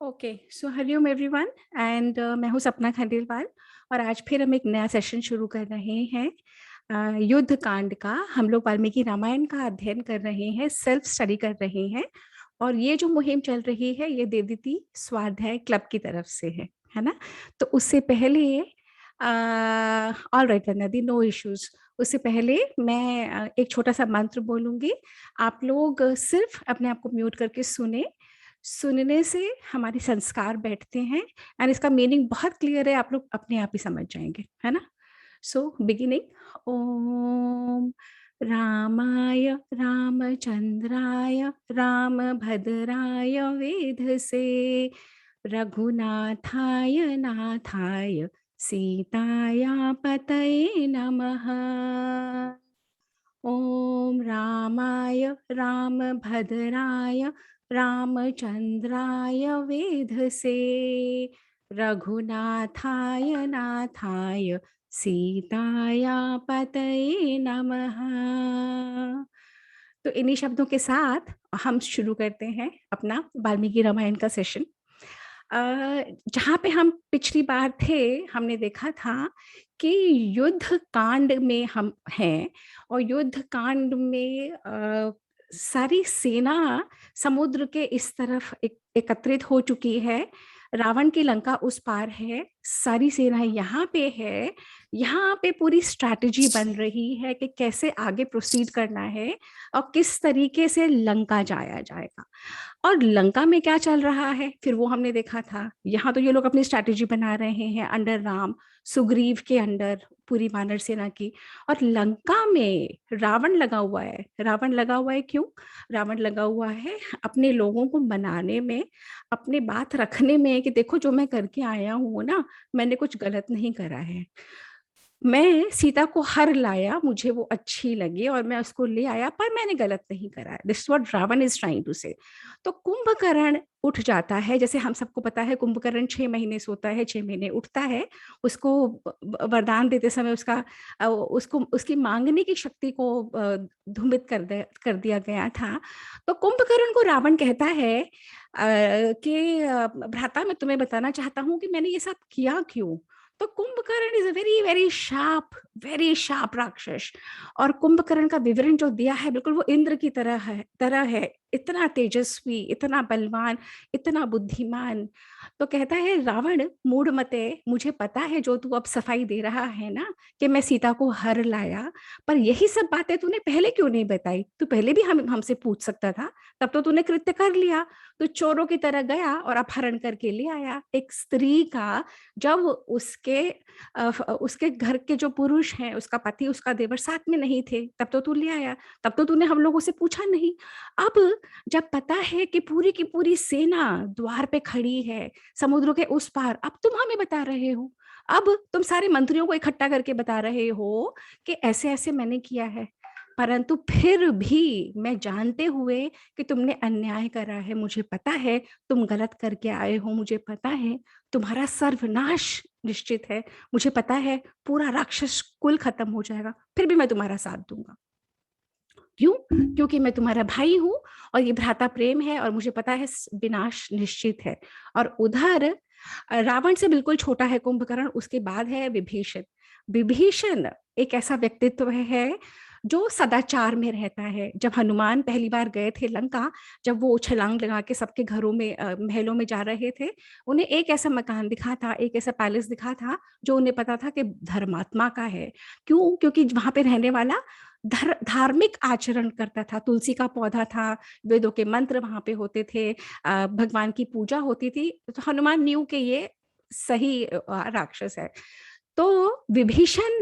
Okay so Hariom everyone and मैं हूँ सपना खंडेलवाल और आज फिर हम एक नया सेशन शुरू कर रहे हैं। युद्ध कांड का हम लोग वाल्मीकि रामायण का अध्ययन कर रहे हैं, सेल्फ स्टडी कर रहे हैं। और ये जो मुहिम चल रही है ये देवदीति स्वाध्याय क्लब की तरफ से है ना। तो उससे पहले ऑल राइट नदी, नो इश्यूज। उससे पहले मैं एक छोटा सा मंत्र बोलूंगी। आप लोग सिर्फ अपने आप को म्यूट करके सुने। सुनने से हमारे संस्कार बैठते हैं एंड इसका मीनिंग बहुत क्लियर है, आप लोग अपने आप ही समझ जाएंगे, है ना। So beginning. ओम रामाय रामचंद्राय रामभद्राय वेधसे रघुनाथाय नाथाय सीताया पतये नमः। ओम रामाय रामभद्राय रामचंद्राय वेधसे रघुनाथाय नाथाय सीताया पतये नमः। तो इन्हीं शब्दों के साथ हम शुरू करते हैं अपना वाल्मीकि रामायण का सेशन। जहाँ पे हम पिछली बार थे हमने देखा था कि युद्ध कांड में हम हैं और युद्ध कांड में सारी सेना समुद्र के इस तरफ एकत्रित हो चुकी है। रावण की लंका उस पार है, सारी सेना यहाँ पे है। यहाँ पे पूरी स्ट्रैटेजी बन रही है कि कैसे आगे प्रोसीड करना है और किस तरीके से लंका जाया जाएगा। और लंका में क्या चल रहा है फिर वो हमने देखा था। यहाँ तो ये लोग अपनी स्ट्रैटेजी बना रहे हैं अंडर राम, सुग्रीव के अंडर पूरी वानर सेना की। और लंका में रावण लगा हुआ है। रावण लगा हुआ है क्यों? रावण लगा हुआ है अपने लोगों को मनाने में, अपने बात रखने में कि देखो जो मैं करके आया हूँ ना, मैंने कुछ गलत नहीं करा है। मैं सीता को हर लाया, मुझे वो अच्छी लगी और मैं उसको ले आया, पर मैंने गलत नहीं करा है। This what Ravan is trying to say. तो कुंभकर्ण उठ जाता है, जैसे हम सबको पता है कुंभकर्ण 6 महीने सोता है, 6 महीने उठता है। उसको वरदान देते समय उसको उसकी मांगने की शक्ति को धूमित कर दिया गया था। तो कुंभकर्ण को रावण कहता है कि भ्राता मैं तुम्हें बताना चाहता हूँ कि मैंने ये सब किया क्यों। तो Kumbhakarna is a very sharp राक्षस। और कुंभकर्ण का विवरण जो दिया है बिल्कुल वो इंद्र की तरह है, इतना तेजस्वी, इतना बलवान, इतना बुद्धिमान। तो कहता है रावण मूढ़ मते, मुझे पता है जो तू अब सफाई दे रहा है ना कि मैं सीता को हर लाया, पर यही सब बातें तूने पहले क्यों नहीं बताई? तू पहले भी हमसे पूछ सकता था, तब तो तूने कृत्य कर लिया। तो चोरों की तरह गया और अपहरण करके ले आया एक स्त्री का। जब उसके घर के जो पुरुष हैं, उसका पति, उसका देवर साथ में नहीं थे, तब तो तू ले आया, तब तो तूने हम लोगों से पूछा नहीं। अब जब पता है कि पूरी की पूरी सेना द्वार पे खड़ी है समुद्र के उस पार, अब तुम हमें बता रहे हो, अब तुम सारे मंत्रियों को इकट्ठा करके बता रहे हो कि ऐसे ऐसे मैंने किया है। परंतु फिर भी मैं जानते हुए कि तुमने अन्याय करा है, मुझे पता है तुम गलत करके आए हो, मुझे पता है तुम्हारा सर्वनाश निश्चित है, मुझे पता है पूरा राक्षस कुल खत्म हो जाएगा, फिर भी मैं तुम्हारा साथ दूंगा। क्यों? क्योंकि मैं तुम्हारा भाई हूं और ये भ्राता प्रेम है और मुझे पता है विनाश निश्चित है। और उधर रावण से बिल्कुल छोटा है कुंभकर्ण, उसके बाद है विभीषण। विभीषण एक ऐसा व्यक्तित्व है जो सदाचार में रहता है। जब हनुमान पहली बार गए थे लंका, जब वो छलांग लगा के सबके घरों में महलों में जा रहे थे, उन्हें एक ऐसा मकान दिखा था, एक ऐसा पैलेस दिखा था जो उन्हें पता था कि धर्मात्मा का है। क्यों? क्योंकि वहां पे रहने वाला धार्मिक आचरण करता था, तुलसी का पौधा था, वेदों के मंत्र वहां पे होते थे, भगवान की पूजा होती थी। तो हनुमान न्यू के ये सही राक्षस है। तो विभीषण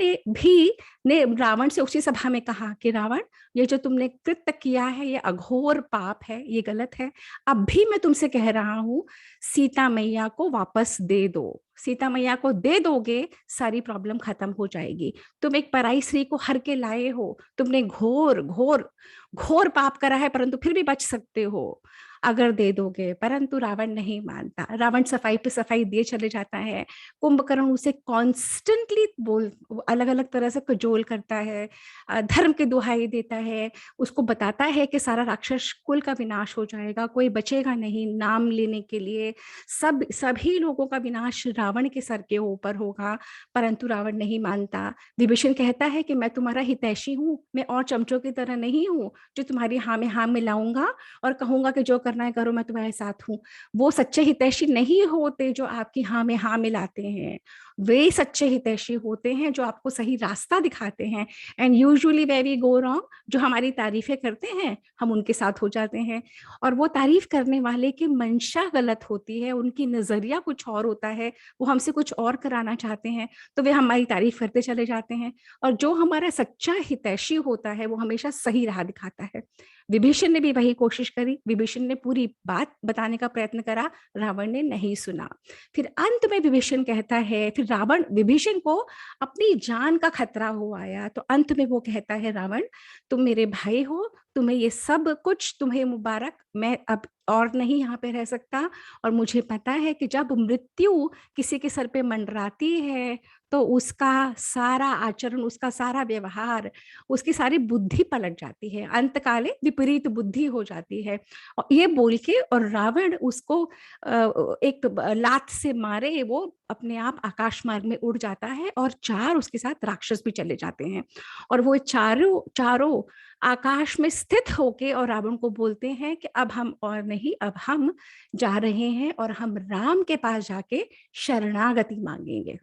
ने रावण से उसी सभा में कहा कि रावण, ये जो तुमने कृत्य किया है ये अघोर पाप है, ये गलत है। अब भी मैं तुमसे कह रहा हूं सीता मैया को वापस दे दो। सीता मैया को दे दोगे, सारी प्रॉब्लम खत्म हो जाएगी। तुम एक पराई स्त्री को हर के लाए हो, तुमने घोर घोर घोर पाप करा है, परंतु फिर भी बच सकते हो अगर दे दोगे। परंतु रावण नहीं मानता, रावण सफाई पे सफाई दिए चले जाता है। कुंभकर्ण उसे कॉन्स्टेंटली बोल अलग अलग तरह से कजोल करता है, धर्म की दुहाई देता है, उसको बताता है कि सारा राक्षस कुल का विनाश हो जाएगा, कोई बचेगा नहीं नाम लेने के लिए, सभी लोगों का विनाश रावण के सर के ऊपर होगा। परंतु रावण नहीं मानता। विभीषण कहता है कि मैं तुम्हारा हितैषी हूँ, मैं और चमचों की तरह नहीं हूँ जो तुम्हारी हाँ में हाँ मिलाऊंगा और कहूंगा कि जो करना है करो, मैं तुम्हारे साथ हूँ। वो सच्चे हितैषी नहीं होते जो आपकी हाँ में हाँ मिलाते हैं, वे सच्चे हितैषी होते हैं जो आपको सही रास्ता दिखाते हैं। And usually where we go wrong, जो हमारी तारीफें करते हैं हम उनके साथ हो जाते हैं, और वो तारीफ करने वाले की मंशा गलत होती है, उनकी नजरिया कुछ और होता है, वो हमसे कुछ और कराना चाहते हैं, तो वे हमारी तारीफ करते चले जाते हैं। और जो हमारा सच्चा हितैषी होता है वो हमेशा सही राह दिखाता है। विभीषण ने भी वही कोशिश करी, विभीषण ने पूरी बात बताने का प्रयत्न करा, रावण ने नहीं सुना। फिर अंत में विभीषण कहता है, फिर रावण विभीषण को अपनी जान का खतरा हो आया, तो अंत में वो कहता है, रावण तुम मेरे भाई हो, तुम्हें ये सब कुछ तुम्हें मुबारक, मैं अब और नहीं यहाँ पे रह सकता। और मुझे पता है कि जब मृत्यु किसी के सर पे मंडराती है तो उसका सारा आचरण, उसका सारा व्यवहार, उसकी सारी बुद्धि पलट जाती है, अंतकाले विपरीत बुद्धि हो जाती है। और ये बोल के और रावण उसको एक लात से मारे वो अपने आप आकाश मार्ग में उड़ जाता है, और चार उसके साथ राक्षस भी चले जाते हैं। और वो चारों चारों आकाश में स्थित होके और रावण को बोलते हैं कि अब हम और नहीं, अब हम जा रहे हैं और हम राम के पास जाके शरणागति मांगेंगे।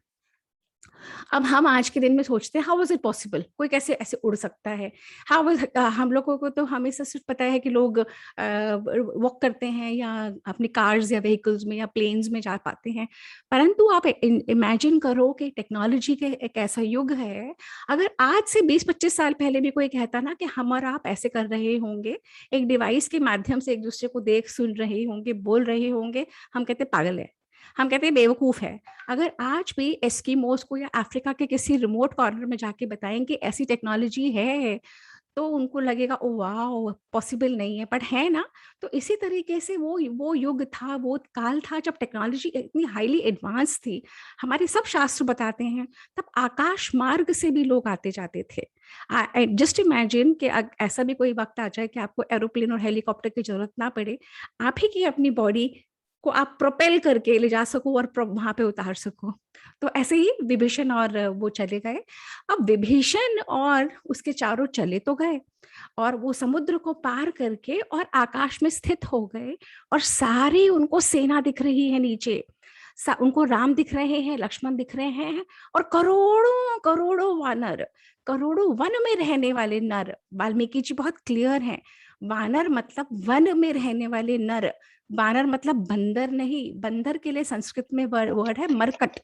अब हम आज के दिन में सोचते हैं हाउ वाज इट पॉसिबल, कोई कैसे ऐसे उड़ सकता है। हाउ वाज, हम लोगों को तो हमेशा सिर्फ पता है कि लोग वॉक करते हैं या अपनी कार्स या व्हीकल्स में या प्लेन्स में जा पाते हैं। परंतु आप इमेजिन करो कि टेक्नोलॉजी के एक ऐसा युग है, अगर आज से 20-25 साल पहले भी कोई कहता ना कि हम और आप ऐसे कर रहे होंगे, एक डिवाइस के माध्यम से एक दूसरे को देख सुन रहे होंगे, बोल रहे होंगे, हम कहते पागल है, हम कहते हैं बेवकूफ है। अगर आज भी एस्किमोस को या अफ्रीका के किसी रिमोट कॉर्नर में जाके बताएंगे ऐसी टेक्नोलॉजी है, तो उनको लगेगा ओ वाह पॉसिबल नहीं है, बट है ना। तो इसी तरीके से वो युग था, वो काल था जब टेक्नोलॉजी इतनी हाईली एडवांस थी। हमारे सब शास्त्र बताते हैं तब आकाश मार्ग से भी लोग आते जाते थे। जस्ट इमेजिन कि ऐसा भी कोई वक्त आ जाए कि आपको एरोप्लेन और हेलीकॉप्टर की जरूरत ना पड़े, आप ही की अपनी बॉडी को आप प्रोपेल करके ले जा सको और वहां पे उतार सको। तो ऐसे ही विभीषण और वो चले गए। अब विभीषण और उसके चारों चले तो गए, और वो समुद्र को पार करके और आकाश में स्थित हो गए, और सारी उनको सेना दिख रही है नीचे। उनको राम दिख रहे हैं, लक्ष्मण दिख रहे हैं, और करोड़ों करोड़ों वानर, करोड़ों वन में रहने वाले नर। वाल्मीकि जी बहुत क्लियर हैं, वानर मतलब वन में रहने वाले नर, वानर मतलब बंदर नहीं। बंदर के लिए संस्कृत में वर्ड है मरकट।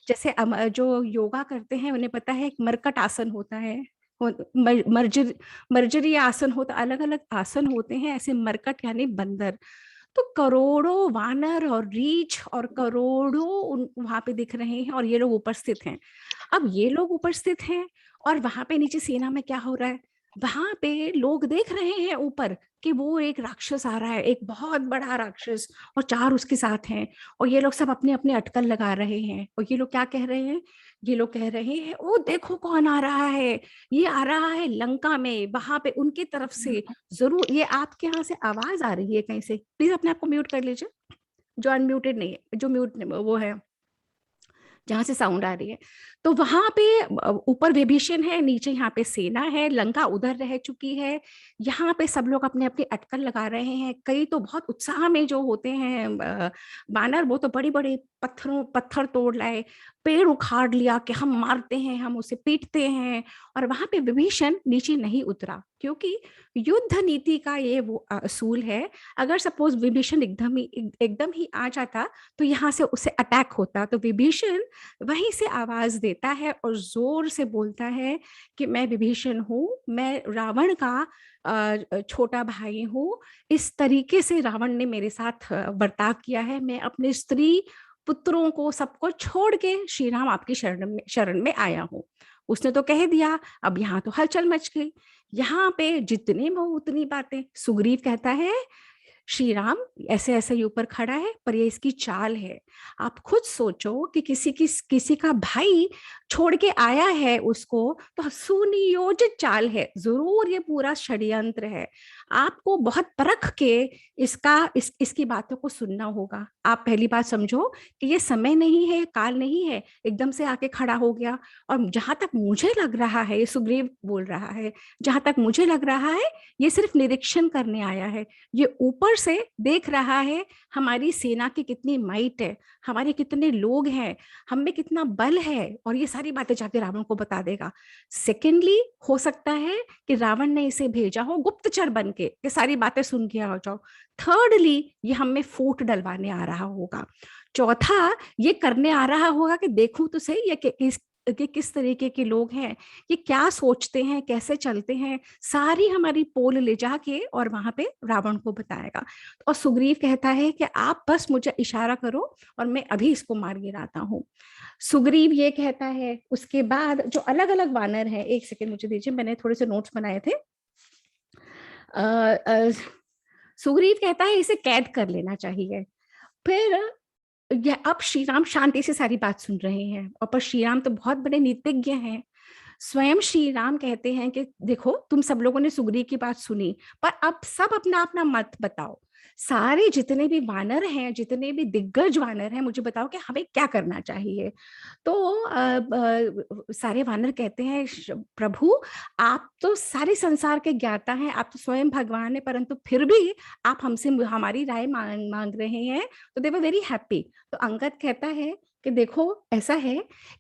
जैसे जो योगा करते हैं उन्हें पता है एक मरकट आसन होता है, मर्जरी आसन होता, अलग अलग आसन होते हैं, ऐसे मरकट यानी बंदर। तो करोड़ों वानर और रीछ और करोड़ों वहां पे दिख रहे हैं, और ये लोग उपस्थित हैं। अब ये लोग उपस्थित हैं और वहां पे नीचे सेना में क्या हो रहा है, वहां पे लोग देख रहे हैं ऊपर कि वो एक राक्षस आ रहा है, एक बहुत बड़ा राक्षस, और चार उसके साथ हैं। और ये लोग सब अपने अपने अटकल लगा रहे हैं, और ये लोग क्या कह रहे हैं, ये लोग कह रहे हैं ओ देखो कौन आ रहा है, ये आ रहा है लंका में, वहां पे उनकी तरफ से। जरूर ये आपके यहाँ से आवाज आ रही है कहीं से, प्लीज अपने आप को म्यूट कर लीजिए, जो अनम्यूटेड नहीं है, जो म्यूट वो है जहां से साउंड आ रही है। तो वहां पे ऊपर विभीषण है, नीचे यहाँ पे सेना है, लंका उधर रह चुकी है। यहाँ पे सब लोग अपने अपने अटकल लगा रहे हैं, कई तो बहुत उत्साह में जो होते हैं बानर, वो तो बड़ी बड़ी पत्थर तोड़ लाए, पेड़ उखाड़ लिया कि हम मारते हैं, हम उसे पीटते हैं। और वहां पे विभीषण नीचे नहीं उतरा, क्योंकि युद्ध नीति का ये वो असूल है। अगर सपोज विभीषण एकदम ही आ जाता तो यहाँ से उसे अटैक होता। तो विभीषण वहीं से आवाज देता है और जोर से बोलता है कि मैं विभीषण हूँ, मैं रावण का छोटा भाई हूँ। इस तरीके से रावण ने मेरे साथ बर्ताव किया है, मैं अपनी स्त्री पुत्रों को सबको छोड़ के श्री राम आपकी शरण में आया हूँ। उसने तो कह दिया, अब यहाँ तो हलचल मच गई। यहाँ पे जितने मुंह उतनी बातें। सुग्रीव कहता है श्री राम ऐसे ऐसे ही ऊपर खड़ा है, पर ये इसकी चाल है। आप खुद सोचो कि किसी का भाई छोड़ के आया है उसको, तो सुनियोजित चाल है, जरूर ये पूरा षड्यंत्र है। आपको बहुत परख के इसकी बातों को सुनना होगा। आप पहली बात समझो कि ये समय नहीं है, काल नहीं है, एकदम से आके खड़ा हो गया। और जहां तक मुझे लग रहा है, ये सुग्रीव बोल रहा है, जहां तक मुझे लग रहा है ये सिर्फ निरीक्षण करने आया है। ये ऊपर से देख रहा है हमारी सेना की कितनी माइट है, हमारे कितने लोग हैं, हम में कितना बल है, और ये सारी बातें जाके रावण को बता देगा। सेकेंडली, हो सकता है कि रावण ने इसे भेजा हो गुप्तचर बन के, ये सारी बातें सुन के आ जाओ। थर्डली, ये हम में फूट डलवाने आ रहा होगा। चौथा, ये करने आ रहा होगा कि देखूं तो सही ये कि किस तरीके के लोग हैं, ये क्या सोचते हैं, कैसे चलते हैं, सारी हमारी पोल ले जाके और वहां पे रावण को बताएगा। और सुग्रीव कहता है कि आप बस मुझे इशारा करो और मैं अभी इसको मार गिराता हूँ। सुग्रीव ये कहता है। उसके बाद जो अलग अलग वानर हैं, एक सेकेंड मुझे दीजिए, मैंने थोड़े से नोट्स बनाए थे। सुग्रीव कहता है इसे कैद कर लेना चाहिए। फिर अब श्री राम शांति से सारी बात सुन रहे हैं, और पर श्री राम तो बहुत बड़े नीतिज्ञ हैं। स्वयं श्री राम कहते हैं कि देखो, तुम सब लोगों ने सुग्रीव की बात सुनी, पर अब सब अपना अपना मत बताओ। सारे जितने भी वानर हैं, जितने भी दिग्गज वानर हैं, मुझे बताओ कि हमें क्या करना चाहिए। तो सारे वानर कहते हैं प्रभु, आप तो सारे संसार के ज्ञाता हैं, आप तो स्वयं भगवान हैं, परंतु फिर भी आप हमसे हमारी राय मांग रहे हैं। तो दे वर वेरी हैप्पी। तो अंगद कहता है कि देखो, ऐसा है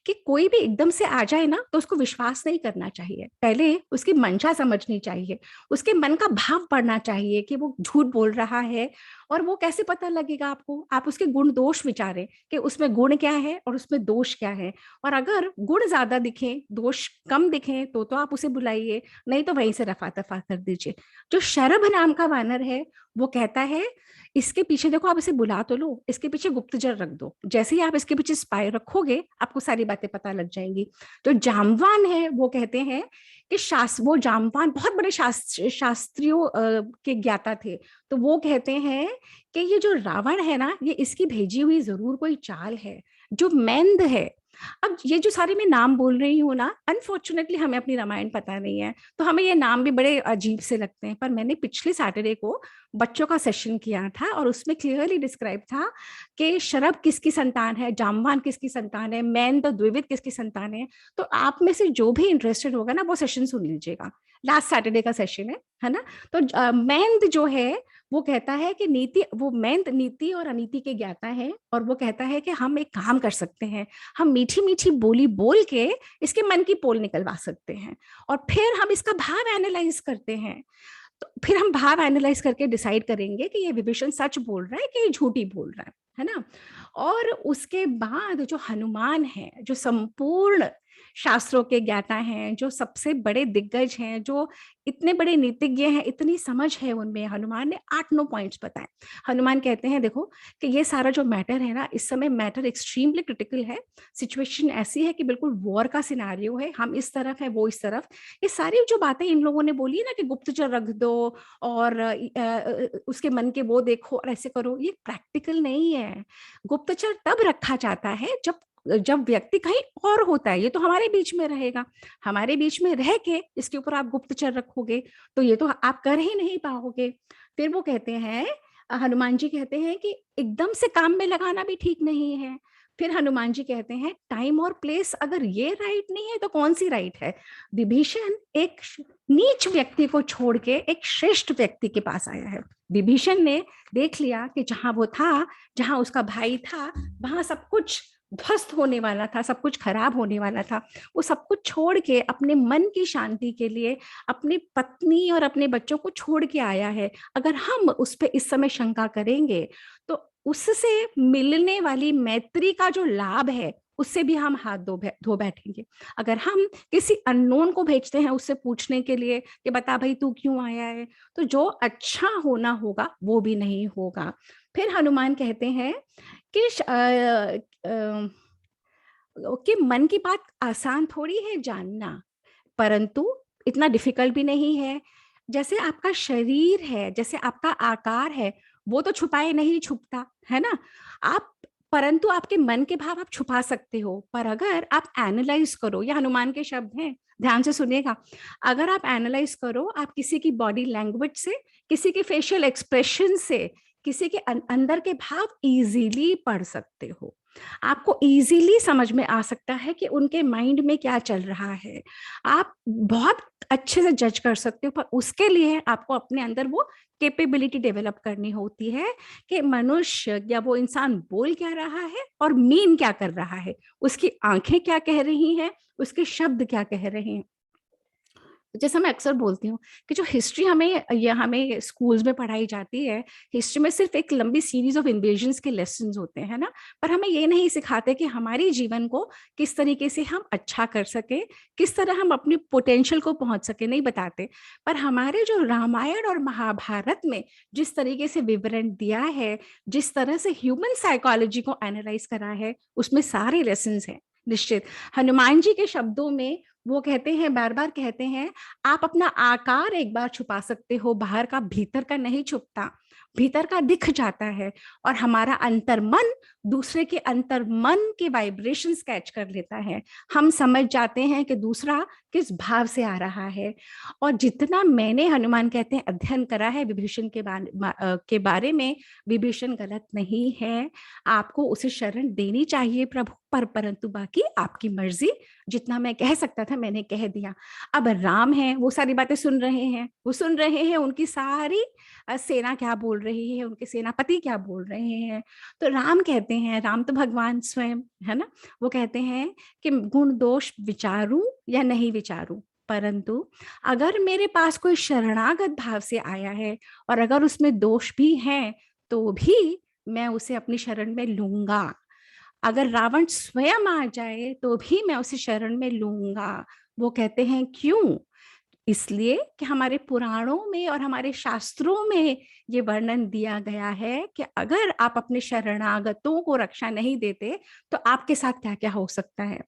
कि कोई भी एकदम से आ जाए ना, तो उसको विश्वास नहीं करना चाहिए, पहले उसकी मंशा समझनी चाहिए, उसके मन का भाव पढ़ना चाहिए कि वो झूठ बोल रहा है। और वो कैसे पता लगेगा आपको? आप उसके गुण दोष विचारें कि उसमें गुण क्या है और उसमें दोष क्या है। और अगर गुण ज्यादा दिखे, दोष कम दिखे, तो आप उसे बुलाइए, नहीं तो वहीं से रफा दफा कर दीजिए। जो शरभ नाम का वानर है, वो कहता है इसके पीछे देखो, आप इसे बुला तो लो, इसके पीछे गुप्तचर रख दो। जैसे ही आप इसके पीछे स्पाई रखोगे, आपको सारी बातें पता लग जाएंगी। जो जामवान है, वो कहते हैं कि वो जामवान बहुत बड़े शास्त्रियों के ज्ञाता थे। तो वो कहते हैं कि ये जो रावण है ना, ये इसकी भेजी हुई जरूर कोई चाल है। जो मैंद है, अब ये जो सारे मैं नाम बोल रही हूँ ना, अनफॉर्चुनेटली हमें अपनी रामायण पता नहीं है, तो हमें ये नाम भी बड़े अजीब से लगते हैं। पर मैंने पिछले सैटरडे को बच्चों का सेशन किया था, और उसमें क्लियरली डिस्क्राइब था कि शरभ किसकी संतान है, जामवान किसकी संतान है, मैंद द्विविद किसकी संतान है। तो आप में से जो भी इंटरेस्टेड होगा ना, वो सेशन सुन लीजिएगा, लास्ट सैटरडे का सेशन है ना। तो मैंद जो है, वो कहता है कि वो मैंद नीति और अनीति के ज्ञाता है, और वो कहता है कि हम एक काम कर सकते हैं, हम मीठी मीठी बोली बोल के इसके मन की पोल निकलवा सकते हैं, और फिर हम इसका भाव एनालाइज करते हैं। तो फिर हम भाव एनालाइज करके डिसाइड करेंगे कि ये विभीषण सच बोल रहा है कि ये झूठी बोल रहा है ना। और उसके बाद जो हनुमान है, जो संपूर्ण शास्त्रों के ज्ञाता हैं, जो सबसे बड़े दिग्गज हैं, जो इतने बड़े नीतिज्ञ हैं, इतनी समझ है उनमें, हनुमान ने 8-9 पॉइंट्स बताए। हनुमान कहते हैं देखो कि ये सारा जो मैटर है ना, इस समय मैटर एक्सट्रीमली क्रिटिकल है, सिचुएशन ऐसी है कि बिल्कुल वॉर का सिनारियो है, हम इस तरफ है, वो इस तरफ। ये सारी जो बातें इन लोगों ने बोली है ना कि गुप्तचर रख दो और उसके मन के वो देखो और ऐसे करो, ये प्रैक्टिकल नहीं है। गुप्तचर तब रखा जाता है जब व्यक्ति कहीं और होता है। ये तो हमारे बीच में रहेगा, हमारे बीच में रह के इसके ऊपर आप गुप्तचर रखोगे, तो ये तो आप कर ही नहीं पाओगे। फिर वो कहते हैं, हनुमान जी कहते हैं कि एकदम से काम में लगाना भी ठीक नहीं है। फिर हनुमान जी कहते हैं टाइम और प्लेस अगर ये राइट नहीं है, तो कौन सी राइट है? विभीषण एक नीच व्यक्ति को छोड़ के एक श्रेष्ठ व्यक्ति के पास आया है। विभीषण ने देख लिया कि जहां वो था, जहां उसका भाई था, वहां सब कुछ ध्वस्त होने वाला था, सब कुछ खराब होने वाला था। वो सब कुछ छोड़ के अपने मन की शांति के लिए अपनी पत्नी और अपने बच्चों को छोड़ के आया है। अगर हम उस पर इस समय शंका करेंगे, तो उससे मिलने वाली मैत्री का जो लाभ है, उससे भी हम हाथ धो बैठेंगे। अगर हम किसी अननोन को भेजते हैं उससे पूछने के लिए कि बता भाई तू क्यों आया है, तो जो अच्छा होना होगा वो भी नहीं होगा। फिर हनुमान कहते हैं कि कि मन की बात आसान थोड़ी है जानना, परंतु इतना डिफिकल्ट भी नहीं है। जैसे आपका शरीर है, जैसे आपका आकार है, वो तो छुपाए नहीं छुपता, है ना? आप परंतु आपके मन के भाव आप छुपा सकते हो, पर अगर आप एनालाइज करो, ये हनुमान के शब्द हैं, ध्यान से सुनिएगा। अगर आप एनालाइज करो, आप किसी की बॉडी लैंग्वेज से, किसी के फेशियल एक्सप्रेशन से, किसी के अंदर के भाव इजीली पढ़ सकते हो। आपको इजीली समझ में आ सकता है कि उनके माइंड में क्या चल रहा है। आप बहुत अच्छे से जज कर सकते हो, पर उसके लिए आपको अपने अंदर वो कैपेबिलिटी डेवलप करनी होती है कि मनुष्य या वो इंसान बोल क्या रहा है और मीन क्या कर रहा है, उसकी आंखें क्या कह रही हैं, उसके शब्द क्या कह रहे हैं। जैसे मैं अक्सर बोलती हूँ कि जो हिस्ट्री हमें स्कूल्स में पढ़ाई जाती है, हिस्ट्री में सिर्फ एक लंबी सीरीज ऑफ इन्वेजन्स के लेसन्स होते हैं ना, पर हमें ये नहीं सिखाते कि हमारी जीवन को किस तरीके से हम अच्छा कर सके, किस तरह हम अपनी पोटेंशियल को पहुंच सके, नहीं बताते। पर हमारे जो रामायण और महाभारत में जिस तरीके से विवरण दिया है, जिस तरह से ह्यूमन साइकोलॉजी को एनालाइज करा है, उसमें सारे लेसन्स हैं। निश्चित हनुमान जी के शब्दों में वो कहते हैं, बार बार कहते हैं, आप अपना आकार एक बार छुपा सकते हो, बाहर का भीतर का नहीं छुपता, भीतर का दिख जाता है। और हमारा अंतर्मन दूसरे के अंतर्मन के वाइब्रेशंस कैच कर लेता है। हम समझ जाते हैं कि दूसरा किस भाव से आ रहा है। और जितना मैंने, हनुमान कहते हैं, अध्ययन करा है विभीषण के बारे में, विभीषण गलत नहीं है। आपको उसे शरण देनी चाहिए प्रभु पर, परंतु बाकी आपकी मर्जी। जितना मैं कह सकता था मैंने कह दिया। अब राम है, वो सारी बातें सुन रहे हैं, वो सुन रहे हैं उनकी सारी सेना क्या बोल रही है, उनके सेनापति क्या बोल रहे हैं। तो राम कहते हैं, राम तो भगवान स्वयं है ना, वो कहते हैं कि गुण दोष विचारूं या नहीं विचारूं, परंतु अगर मेरे पास कोई शरणागत भाव से आया है और अगर उसमें दोष भी हैं, तो भी मैं उसे अपनी शरण में लूंगा। अगर रावण स्वयं आ जाए तो भी मैं उसे शरण में लूंगा। वो कहते हैं क्यों? इसलिए कि हमारे पुराणों में और हमारे शास्त्रों में ये वर्णन दिया गया है कि अगर आप अपने शरणागतों को रक्षा नहीं देते तो आपके साथ क्या क्या हो सकता है।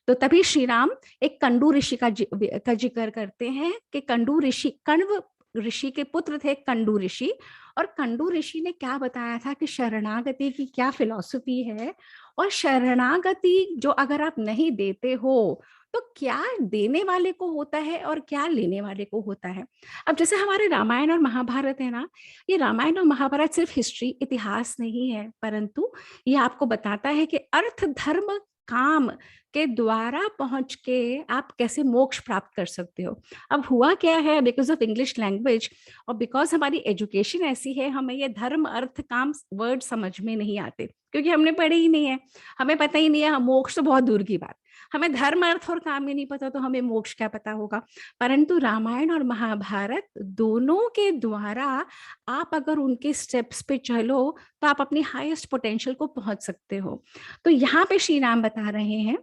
तो तभी श्री राम एक कंडू ऋषि का जिक्र करते हैं कि कंडू ऋषि, कण्व ऋषि के पुत्र थे कंडू ऋषि। और कंडू ऋषि ने क्या बताया था कि शरणागति की क्या फिलॉसफी है, और शरणागति जो अगर आप नहीं देते हो तो क्या देने वाले को होता है और क्या लेने वाले को होता है। अब जैसे हमारे रामायण और महाभारत है ना, ये रामायण और महाभारत सिर्फ हिस्ट्री, इतिहास नहीं है, परंतु ये आपको बताता है कि अर्थ धर्म काम के द्वारा पहुंच के आप कैसे मोक्ष प्राप्त कर सकते हो। अब हुआ क्या है, बिकॉज ऑफ इंग्लिश लैंग्वेज और बिकॉज हमारी एजुकेशन ऐसी है, हमें ये धर्म अर्थ काम वर्ड समझ में नहीं आते, क्योंकि हमने पढ़े ही नहीं है, हमें पता ही नहीं है। मोक्ष तो बहुत दूर की बात, हमें धर्म अर्थ और काम ही नहीं पता, तो हमें मोक्ष क्या पता होगा। परंतु रामायण और महाभारत दोनों के द्वारा आप अगर उनके स्टेप्स पे चलो तो आप अपनी हाईएस्ट पोटेंशियल को पहुंच सकते हो। तो यहाँ पे श्री राम बता रहे हैं,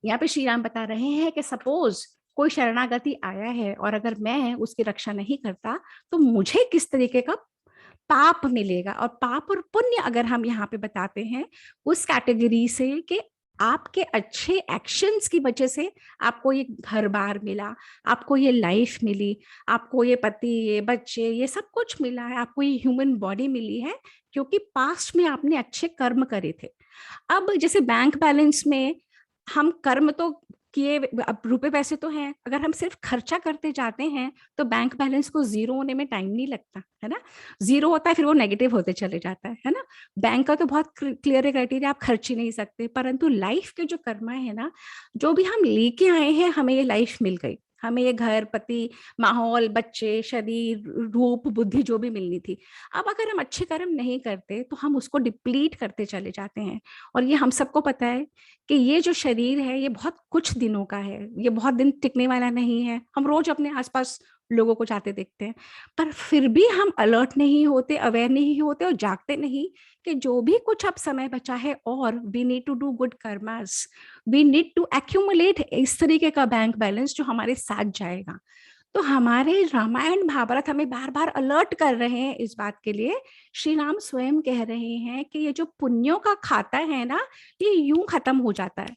यहाँ पे श्री राम बता रहे हैं कि सपोज कोई शरणागति आया है और अगर मैं उसकी रक्षा नहीं करता तो मुझे किस तरीके का पाप मिलेगा। और पाप और पुण्य अगर हम यहाँ पे बताते हैं उस कैटेगरी से कि आपके अच्छे एक्शंस की वजह से आपको ये घर बार मिला, आपको ये लाइफ मिली, आपको ये पति, ये बच्चे, ये सब कुछ मिला है, आपको ये ह्यूमन बॉडी मिली है, क्योंकि पास्ट में आपने अच्छे कर्म करे थे। अब जैसे बैंक बैलेंस में हम कर्म तो किए, अब रुपए पैसे तो हैं, अगर हम सिर्फ खर्चा करते जाते हैं तो बैंक बैलेंस को जीरो होने में टाइम नहीं लगता है ना। जीरो होता है फिर वो नेगेटिव होते चले जाता है ना। बैंक का तो बहुत क्लियर है क्राइटेरिया, आप खर्च ही नहीं सकते, परंतु लाइफ के जो कर्म है ना, जो भी हम लेके आए हैं, हमें ये लाइफ मिल गई, हमें ये घर, पति, माहौल, बच्चे, शरीर, रूप, बुद्धि जो भी मिलनी थी। अब अगर हम अच्छे कर्म नहीं करते तो हम उसको डिप्लीट करते चले जाते हैं। और ये हम सबको पता है कि ये जो शरीर है ये बहुत कुछ दिनों का है, ये बहुत दिन टिकने वाला नहीं है। हम रोज अपने आसपास लोगों को जाते देखते हैं, पर फिर भी हम अलर्ट नहीं होते, अवेयर नहीं होते और जागते नहीं कि जो भी कुछ अब समय बचा है और we need to do good karmas, we need to accumulate इस तरीके का बैंक बैलेंस जो हमारे साथ जाएगा। तो हमारे रामायण महाभारत हमें बार बार अलर्ट कर रहे हैं इस बात के लिए। श्री राम स्वयं कह रहे हैं कि ये जो पुण्यों का खाता है ना, ये यूं खत्म हो जाता है।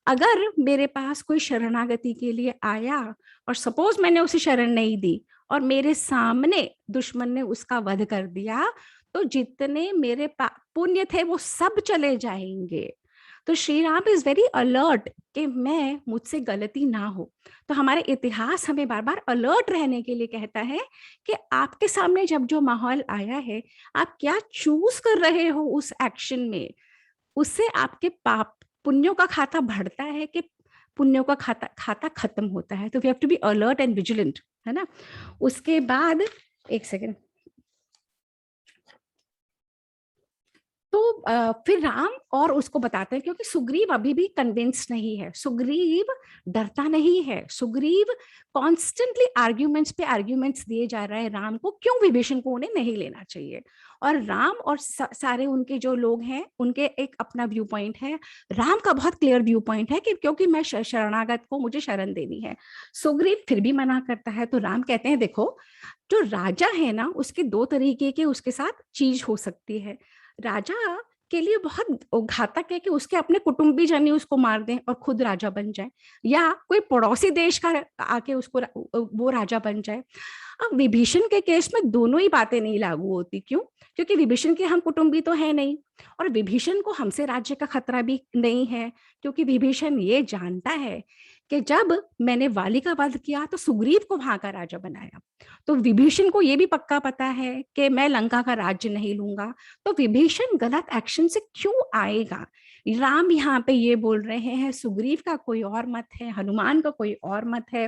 अगर मेरे पास कोई शरणागति के लिए आया और सपोज मैंने उसे शरण नहीं दी और मेरे सामने दुश्मन ने उसका वध कर दिया, तो जितने मेरे पुण्य थे वो सब चले जाएंगे। तो Shri Ram is very alert कि मैं मुझसे गलती ना हो। तो हमारे इतिहास हमें बार बार अलर्ट रहने के लिए कहता है कि आपके सामने जब जो माहौल आया है, आप क्या चूज कर रहे हो उस एक्शन में, उससे आपके पाप पुण्यों का खाता बढ़ता है कि पुण्यों का खाता खाता खत्म होता है। तो we have to be alert and vigilant, है ना। उसके बाद एक सेकेंड, तो फिर राम और उसको बताते हैं, क्योंकि सुग्रीव अभी भी कन्विंस नहीं है, सुग्रीव डरता नहीं है, सुग्रीव कॉन्स्टेंटली आर्ग्यूमेंट्स पे आर्ग्यूमेंट्स दिए जा रहा है राम को, क्यों विभीषण को उन्हें नहीं लेना चाहिए। और राम और सारे उनके जो लोग हैं उनके एक अपना व्यू पॉइंट है। राम का बहुत क्लियर व्यू पॉइंट है कि क्योंकि मैं शरणागत को मुझे शरण देनी है। सुग्रीव फिर भी मना करता है, तो राम कहते हैं देखो, जो राजा है ना उसके दो तरीके के उसके साथ चीज हो सकती है। राजा के लिए बहुत घातक है कि उसके अपने कुटुंबी जन ही उसको मार दें और खुद राजा बन जाए, या कोई पड़ोसी देश का आके उसको वो राजा बन जाए। अब विभीषण के केस में दोनों ही बातें नहीं लागू होती। क्यों? क्योंकि विभीषण के हम कुटुंबी तो है नहीं, और विभीषण को हमसे राज्य का खतरा भी नहीं है, क्योंकि विभीषण ये जानता है कि जब मैंने वाली का वध किया तो सुग्रीव को वहां का राजा बनाया। तो विभीषण को यह भी पक्का पता है कि मैं लंका का राज्य नहीं लूंगा, तो विभीषण गलत एक्शन से क्यों आएगा। राम यहाँ पे ये बोल रहे हैं, सुग्रीव का कोई और मत है, हनुमान का कोई और मत है।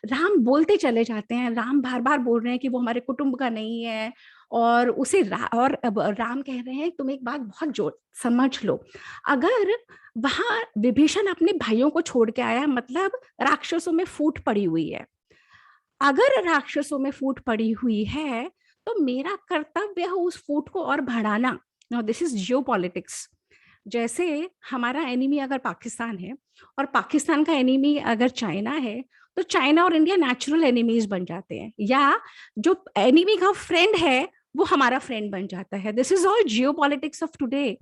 राम बोलते चले जाते हैं, राम बार बार बोल रहे हैं कि वो हमारे कुटुंब का नहीं है, और उसे और अब राम कह रहे हैं तुम एक बात बहुत जोर समझ लो, अगर वहां विभीषण अपने भाइयों को छोड़ के आया, मतलब राक्षसों में फूट पड़ी हुई है। अगर राक्षसों में फूट पड़ी हुई है तो मेरा कर्तव्य है उस फूट को और बढ़ाना। Now this is Jio politics. जैसे हमारा एनिमी अगर पाकिस्तान है और पाकिस्तान का एनिमी अगर चाइना है, तो चाइना और इंडिया नेचुरल एनिमीज बन जाते हैं, या जो एनिमी का फ्रेंड है वो हमारा फ्रेंड बन जाता है। This is all Jio politics of today.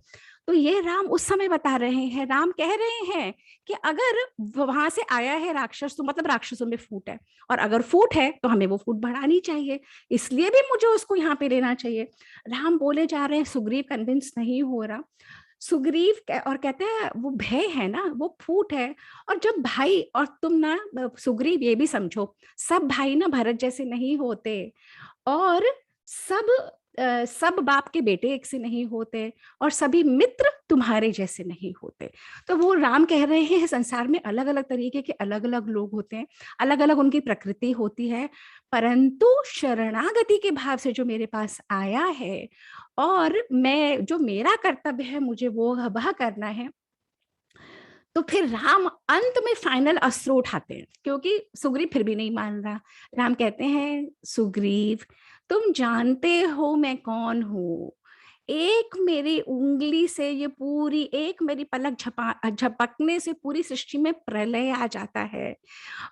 तो ये राम उस समय बता रहे हैं, राम कह रहे हैं कि अगर वहां से आया है राक्षस तो मतलब राक्षसों में फूट है, और अगर फूट है तो हमें वो फूट बढ़ानी चाहिए, इसलिए भी मुझे उसको यहाँ पे लेना चाहिए। राम बोले जा रहे हैं, सुग्रीव कन्विंस नहीं हो रहा। सुग्रीव और कहते हैं वो भय है ना, वो फूट है। और जब भाई, और तुम ना सुग्रीव ये भी समझो, सब भाई ना भरत जैसे नहीं होते, और सब सब बाप के बेटे एक से नहीं होते, और सभी मित्र तुम्हारे जैसे नहीं होते। तो वो राम कह रहे हैं संसार में अलग अलग तरीके के अलग अलग लोग होते हैं, अलग अलग उनकी प्रकृति होती है, परंतु शरणागति के भाव से जो मेरे पास आया है और मैं जो मेरा कर्तव्य है मुझे वो वह करना है। तो फिर राम अंत में फाइनल अस्त्र उठाते हैं, क्योंकि सुग्रीव फिर भी नहीं मान रहा। राम कहते हैं, सुग्रीव तुम जानते हो मैं कौन हूं, एक मेरी उंगली से ये पूरी, एक मेरी पलक झपकने से पूरी सृष्टि में प्रलय आ जाता है,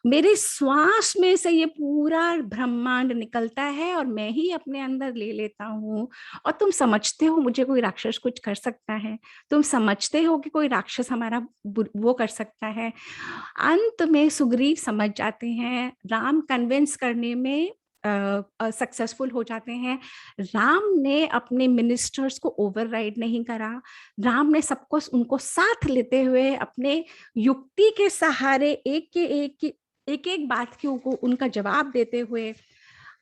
मेरे श्वास में से ये पूरा ब्रह्मांड निकलता है और मैं ही अपने अंदर ले लेता हूँ। और तुम समझते हो मुझे कोई राक्षस कुछ कर सकता है, तुम समझते हो कि कोई राक्षस हमारा वो कर सकता है। अंत में सुग्रीव समझ जाते हैं, राम कन्विंस करने में सक्सेसफुल हो जाते हैं। राम ने अपने मिनिस्टर्स को ओवरराइड नहीं करा, राम ने सबको उनको साथ लेते हुए अपने युक्ति के सहारे एक एक बात की को उनका जवाब देते हुए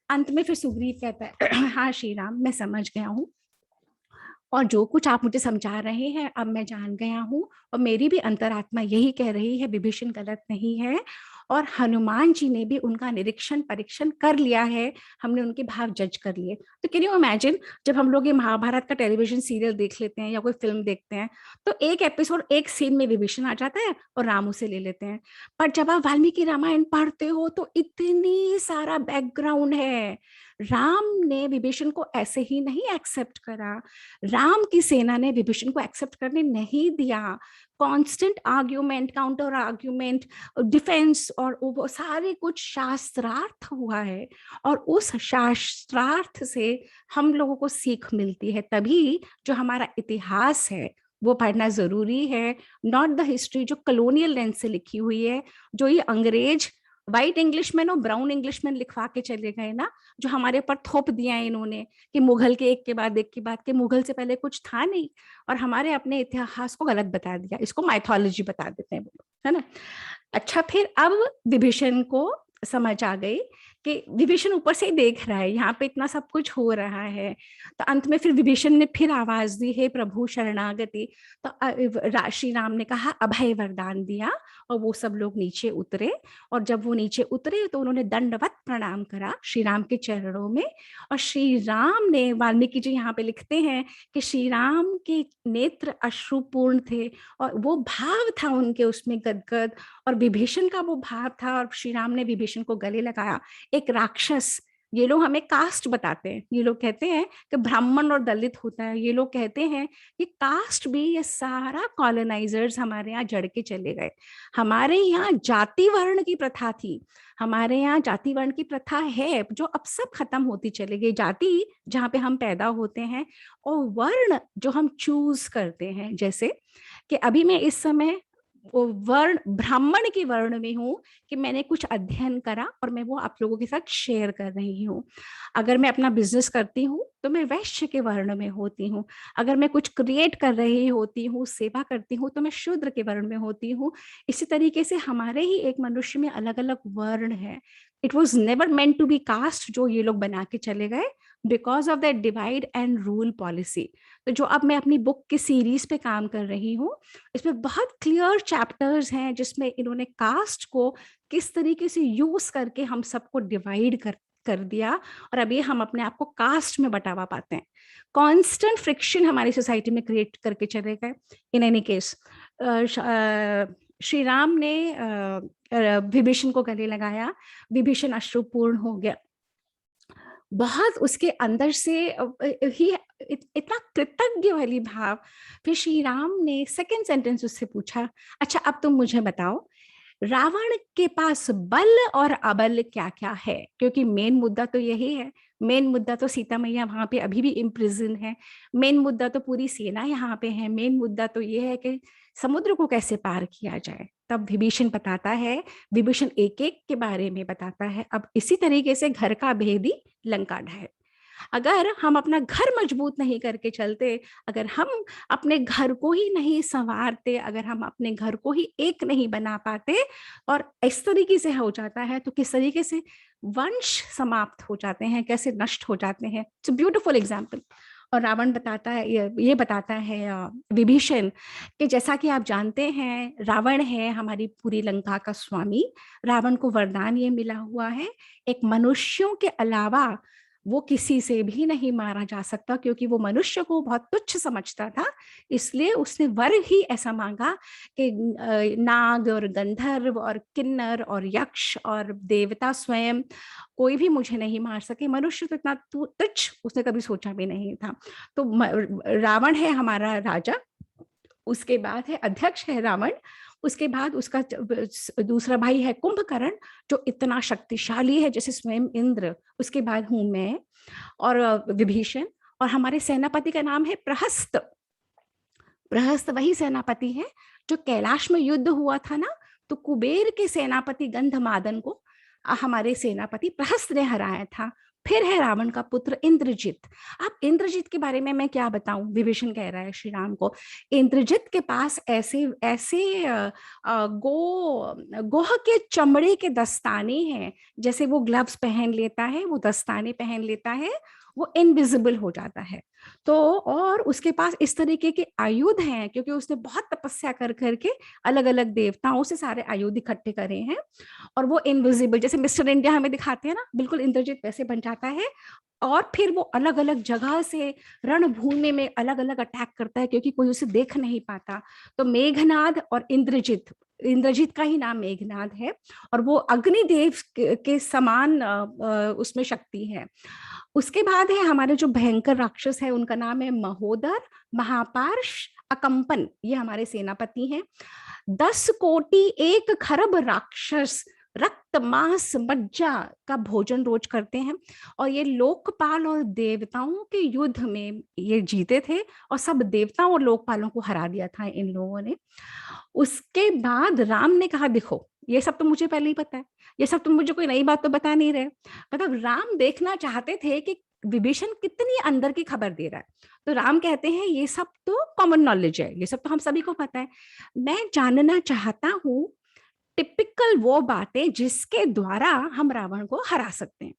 अंत में फिर सुग्रीव कहता है, हाँ श्री राम मैं समझ गया हूँ, और जो कुछ आप मुझे समझा रहे हैं अब मैं जान गया हूँ, और मेरी भी अंतरात्मा यही कह रही है विभीषण गलत नहीं है, और हनुमान जी ने भी उनका निरीक्षण परीक्षण कर लिया है, हमने उनके भाव जज कर लिए। तो कैन यू इमेजिन, जब हम लोग ये महाभारत का टेलीविजन सीरियल देख लेते हैं या कोई फिल्म देखते हैं, तो एक एपिसोड एक सीन में विभीषण आ जाता है और राम उसे ले लेते हैं। पर जब आप वाल्मीकि रामायण पढ़ते हो तो इतनी सारा बैकग्राउंड है। राम ने विभीषण को ऐसे ही नहीं एक्सेप्ट करा, राम की सेना ने विभीषण को एक्सेप्ट करने नहीं दिया। Constant argument, counter argument, defence और वो सारे कुछ शास्त्रार्थ हुआ है। और उस शास्त्रार्थ से हम लोगों को सीख मिलती है। तभी जो हमारा इतिहास है वो पढ़ना जरूरी है, नॉट द हिस्ट्री जो कॉलोनियल लेंस से लिखी हुई है, जो ये अंग्रेज व्हाइट इंग्लिशमैन और ब्राउन इंग्लिशमैन लिखवा के चले गए ना, जो हमारे ऊपर थोप दिया है इन्होंने कि मुगल के एक के बाद एक की बात के, मुगल से पहले कुछ था नहीं, और हमारे अपने इतिहास को गलत बता दिया, इसको माइथोलॉजी बता देते हैं वो लोग, है ना। अच्छा, फिर अब विभीषण को समझ आ गई कि विभीषण ऊपर से ही देख रहा है, यहाँ पे इतना सब कुछ हो रहा है। तो अंत में फिर विभीषण ने फिर आवाज दी, हे प्रभु शरणागति। तो श्री राम ने कहा, अभय वरदान दिया, और वो सब लोग नीचे उतरे। और जब वो नीचे उतरे तो उन्होंने दंडवत प्रणाम करा श्री राम के चरणों में। और श्री राम ने, वाल्मीकि जी यहाँ पे लिखते हैं कि श्री राम के नेत्र अश्रुपूर्ण थे, और वो भाव था उनके उसमें गदगद, और विभीषण का वो भाव था। और श्री राम ने विभीषण को गले लगाया। एक राक्षस, ये लोग हमें कास्ट बताते हैं, ये लोग कहते हैं कि ब्राह्मण और दलित होता है, ये लोग कहते हैं ये कास्ट भी, ये सारा कॉलोनाइजर्स हमारे यहाँ जड़ के चले गए। हमारे यहाँ जाति वर्ण की प्रथा थी, हमारे यहाँ जाति वर्ण की प्रथा है जो अब सब खत्म होती चली गई। जाति जहाँ पे हम पैदा होते हैं, और वर्ण जो हम चूज करते हैं, जैसे कि अभी मैं इस समय वो वर्ण, ब्राह्मण के वर्ण में हूँ कि मैंने कुछ अध्ययन करा और मैं वो आप लोगों के साथ शेयर कर रही हूँ। अगर मैं अपना बिजनेस करती हूँ तो मैं वैश्य के वर्ण में होती हूँ। अगर मैं कुछ क्रिएट कर रही होती हूँ, सेवा करती हूँ, तो मैं शूद्र के वर्ण में होती हूँ। इसी तरीके से हमारे ही एक मनुष्य में अलग अलग वर्ण है। It was never meant to be caste, जो ये लोग बना के चले गए, because of that divide and rule policy. तो जो अब मैं अपनी बुक की सीरीज पे काम कर रही हूँ, इसमें बहुत क्लियर चैप्टर्स हैं जिसमें इन्होंने कास्ट को किस तरीके से यूज करके हम सबको डिवाइड कर दिया, और अभी हम अपने आप को कास्ट में बटावा पाते हैं। कांस्टेंट फ्रिक्शन हमारी सोसाइटी में क्रिएट करके चले गए। In any case, Shri Ram ने विभीषण को गले लगाया, विभीषण अश्रुपूर्ण हो गया, बहुत उसके अंदर से ही इतना कृतज्ञ वाली भाव। फिर श्री राम ने सेकंड सेंटेंस उससे पूछा, अच्छा अब तुम मुझे बताओ, रावण के पास बल और अबल क्या क्या है? क्योंकि मेन मुद्दा तो यही है, मेन मुद्दा तो सीता मैया वहां पे अभी भी इम्प्रिजन है, मेन मुद्दा तो पूरी सेना यहाँ पे है, मेन मुद्दा तो ये है कि समुद्र को कैसे पार किया जाए। तब विभीषण बताता है, विभीषण एक एक के बारे में बताता है। अब इसी तरीके से घर का भेदी लंका ढाए। अगर हम अपना घर मजबूत नहीं करके चलते, अगर हम अपने घर को ही नहीं संवारते, अगर हम अपने घर को ही एक नहीं बना पाते, और इस तरीके से हो जाता है, तो किस तरीके से वंश समाप्त हो जाते हैं, कैसे नष्ट हो जाते हैं। It's beautiful example. और रावण बताता है, ये बताता है विभीषण कि जैसा कि आप जानते हैं, रावण है हमारी पूरी लंका का स्वामी। रावण को वरदान ये मिला हुआ है, एक मनुष्यों के अलावा वो किसी से भी नहीं मारा जा सकता, क्योंकि वो मनुष्य को बहुत तुच्छ समझता था। इसलिए उसने वर ही ऐसा मांगा कि नाग और गंधर्व और किन्नर और यक्ष और देवता स्वयं कोई भी मुझे नहीं मार सके। मनुष्य तो इतना तुच्छ उसने कभी सोचा भी नहीं था। तो रावण है हमारा राजा, उसके बाद है अध्यक्ष है रावण, उसके बाद उसका दूसरा भाई है कुंभकर्ण, जो इतना शक्तिशाली है जैसे स्वयं इंद्र, उसके बाद हूं मैं और विभीषण, और हमारे सेनापति का नाम है प्रहस्त। प्रहस्त वही सेनापति है जो कैलाश में युद्ध हुआ था ना, तो कुबेर के सेनापति गंधमादन को हमारे सेनापति प्रहस्त ने हराया था। फिर है रावण का पुत्र इंद्रजित। अब इंद्रजित के बारे में मैं क्या बताऊं, विभीषण कह रहा है श्री राम को, इंद्रजित के पास ऐसे ऐसे गोह के चमड़े के दस्ताने हैं, जैसे वो ग्लव्स पहन लेता है, वो दस्ताने पहन लेता है, वो इनविजिबल हो जाता है। तो और उसके पास इस तरीके के आयुध हैं, क्योंकि उसने बहुत तपस्या कर करके अलग अलग देवताओं से सारे आयुध इकट्ठे करे हैं, और वो इनविजिबल, जैसे मिस्टर इंडिया हमें दिखाते हैं ना, बिल्कुल इंद्रजीत वैसे बन जाता है। और फिर वो अलग अलग जगह से रणभूमि में अलग अलग अटैक करता है, क्योंकि कोई उसे देख नहीं पाता। तो मेघनाद और इंद्रजीत, इंद्रजीत का ही नाम मेघनाद है, और वो अग्निदेव के समान उसमें शक्ति है। उसके बाद है हमारे जो भयंकर राक्षस है, उनका नाम है महोदर, महापार्श, अकंपन, ये हमारे सेनापति हैं। 10 कोटि 1 खरब राक्षस रक्त मांस मज्जा का भोजन रोज करते हैं, और ये लोकपाल और देवताओं के युद्ध में ये जीते थे, और सब देवताओं और लोकपालों को हरा दिया था इन लोगों ने। उसके बाद राम ने कहा, देखो ये सब तो मुझे पहले ही पता है, ये सब तुम मुझे कोई नई बात तो बता नहीं रहे। मतलब राम देखना चाहते थे कि विभीषण कितनी अंदर की खबर दे रहा है। तो राम कहते हैं ये सब तो कॉमन नॉलेज है, ये सब तो हम सभी को पता है, मैं जानना चाहता हूँ टिपिकल वो बातें जिसके द्वारा हम रावण को हरा सकते हैं।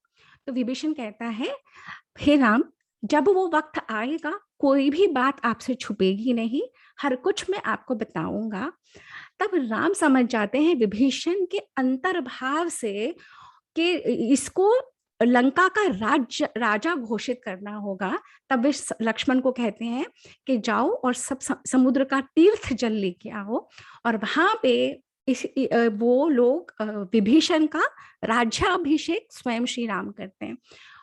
तो विभीषण कहता है, हे राम, जब वो वक्त आएगा कोई भी बात आपसे छुपेगी नहीं, हर कुछ मैं आपको बताऊंगा। तब राम समझ जाते हैं विभीषण के अंतर्भाव से कि इसको लंका का राजा घोषित करना होगा। तब वे लक्ष्मण को कहते हैं कि जाओ और सब समुद्र का तीर्थ जल लेके आओ, और वहां पे वो लोग विभीषण का राज्याभिषेक स्वयं श्री राम करते हैं।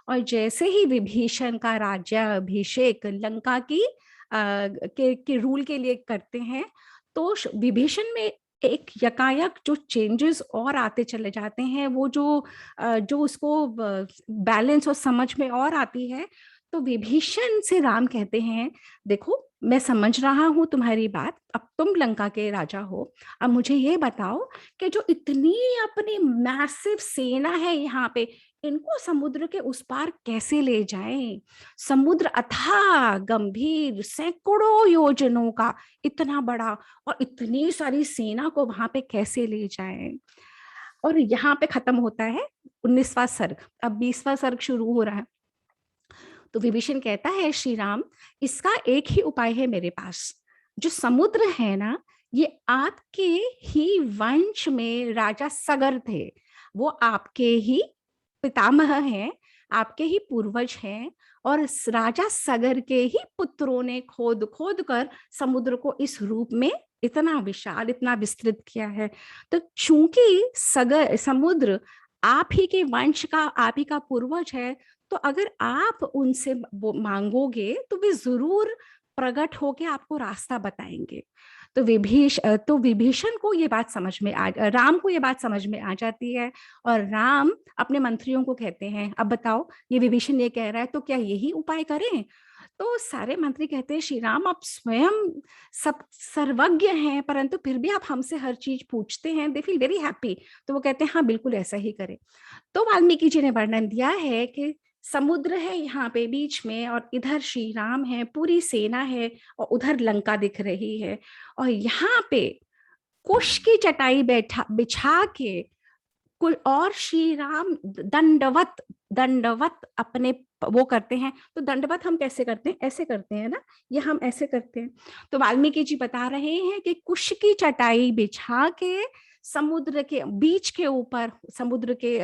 और जैसे ही विभीषण का राज्याभिषेक लंका के रूल के लिए करते हैं, तो विभीषण में एक यकायक जो चेंजेस और आते चले जाते हैं, वो जो उसको बैलेंस और समझ में और आती है। तो विभीषण से राम कहते हैं, देखो मैं समझ रहा हूं तुम्हारी बात, अब तुम लंका के राजा हो, अब मुझे ये बताओ कि जो इतनी अपनी मैसिव सेना है यहाँ पे, इनको समुद्र के उस पार कैसे ले जाएं? समुद्र अथाह गंभीर सैकड़ों योजनों का इतना बड़ा, और इतनी सारी सेना को वहां पे कैसे ले जाएं? और यहाँ पे खत्म होता है 19वां सर्ग, अब 20वां सर्ग शुरू हो रहा है। तो विभीषण कहता है, श्री राम, इसका एक ही उपाय है मेरे पास। जो समुद्र है ना, ये आपके ही वंश में राजा सगर थे, वो आपके ही पितामह हैं, आपके ही पूर्वज हैं, और राजा सगर के ही पुत्रों ने खोद खोद कर समुद्र को इस रूप में इतना विशाल, इतना विस्तृत किया है। तो चूंकि सगर समुद्र आप ही के वंश का, आप ही का पूर्वज है, तो अगर आप उनसे मांगोगे तो वे जरूर प्रकट होके आपको रास्ता बताएंगे। तो विभीषण को ये बात समझ में राम को ये बात समझ में आ जाती है, और राम अपने मंत्रियों को कहते हैं, अब बताओ ये विभीषण ये कह रहा है तो क्या यही उपाय करें? तो सारे मंत्री कहते हैं, श्री राम आप स्वयं सब सर्वज्ञ हैं, परंतु फिर भी आप हमसे हर चीज पूछते हैं, दे फील वेरी हैप्पी। तो वो कहते हैं हाँ बिल्कुल ऐसा ही करें। तो वाल्मीकि जी ने वर्णन दिया है कि समुद्र है यहाँ पे बीच में, और इधर श्री राम है, पूरी सेना है, और उधर लंका दिख रही है, और यहाँ पे कुश की चटाई बिछा के और श्री राम दंडवत दंडवत अपने वो करते हैं। तो दंडवत हम कैसे करते हैं? ऐसे करते हैं ना, ये हम ऐसे करते हैं। तो वाल्मीकि जी बता रहे हैं कि कुश की चटाई बिछा के समुद्र के बीच के ऊपर, समुद्र के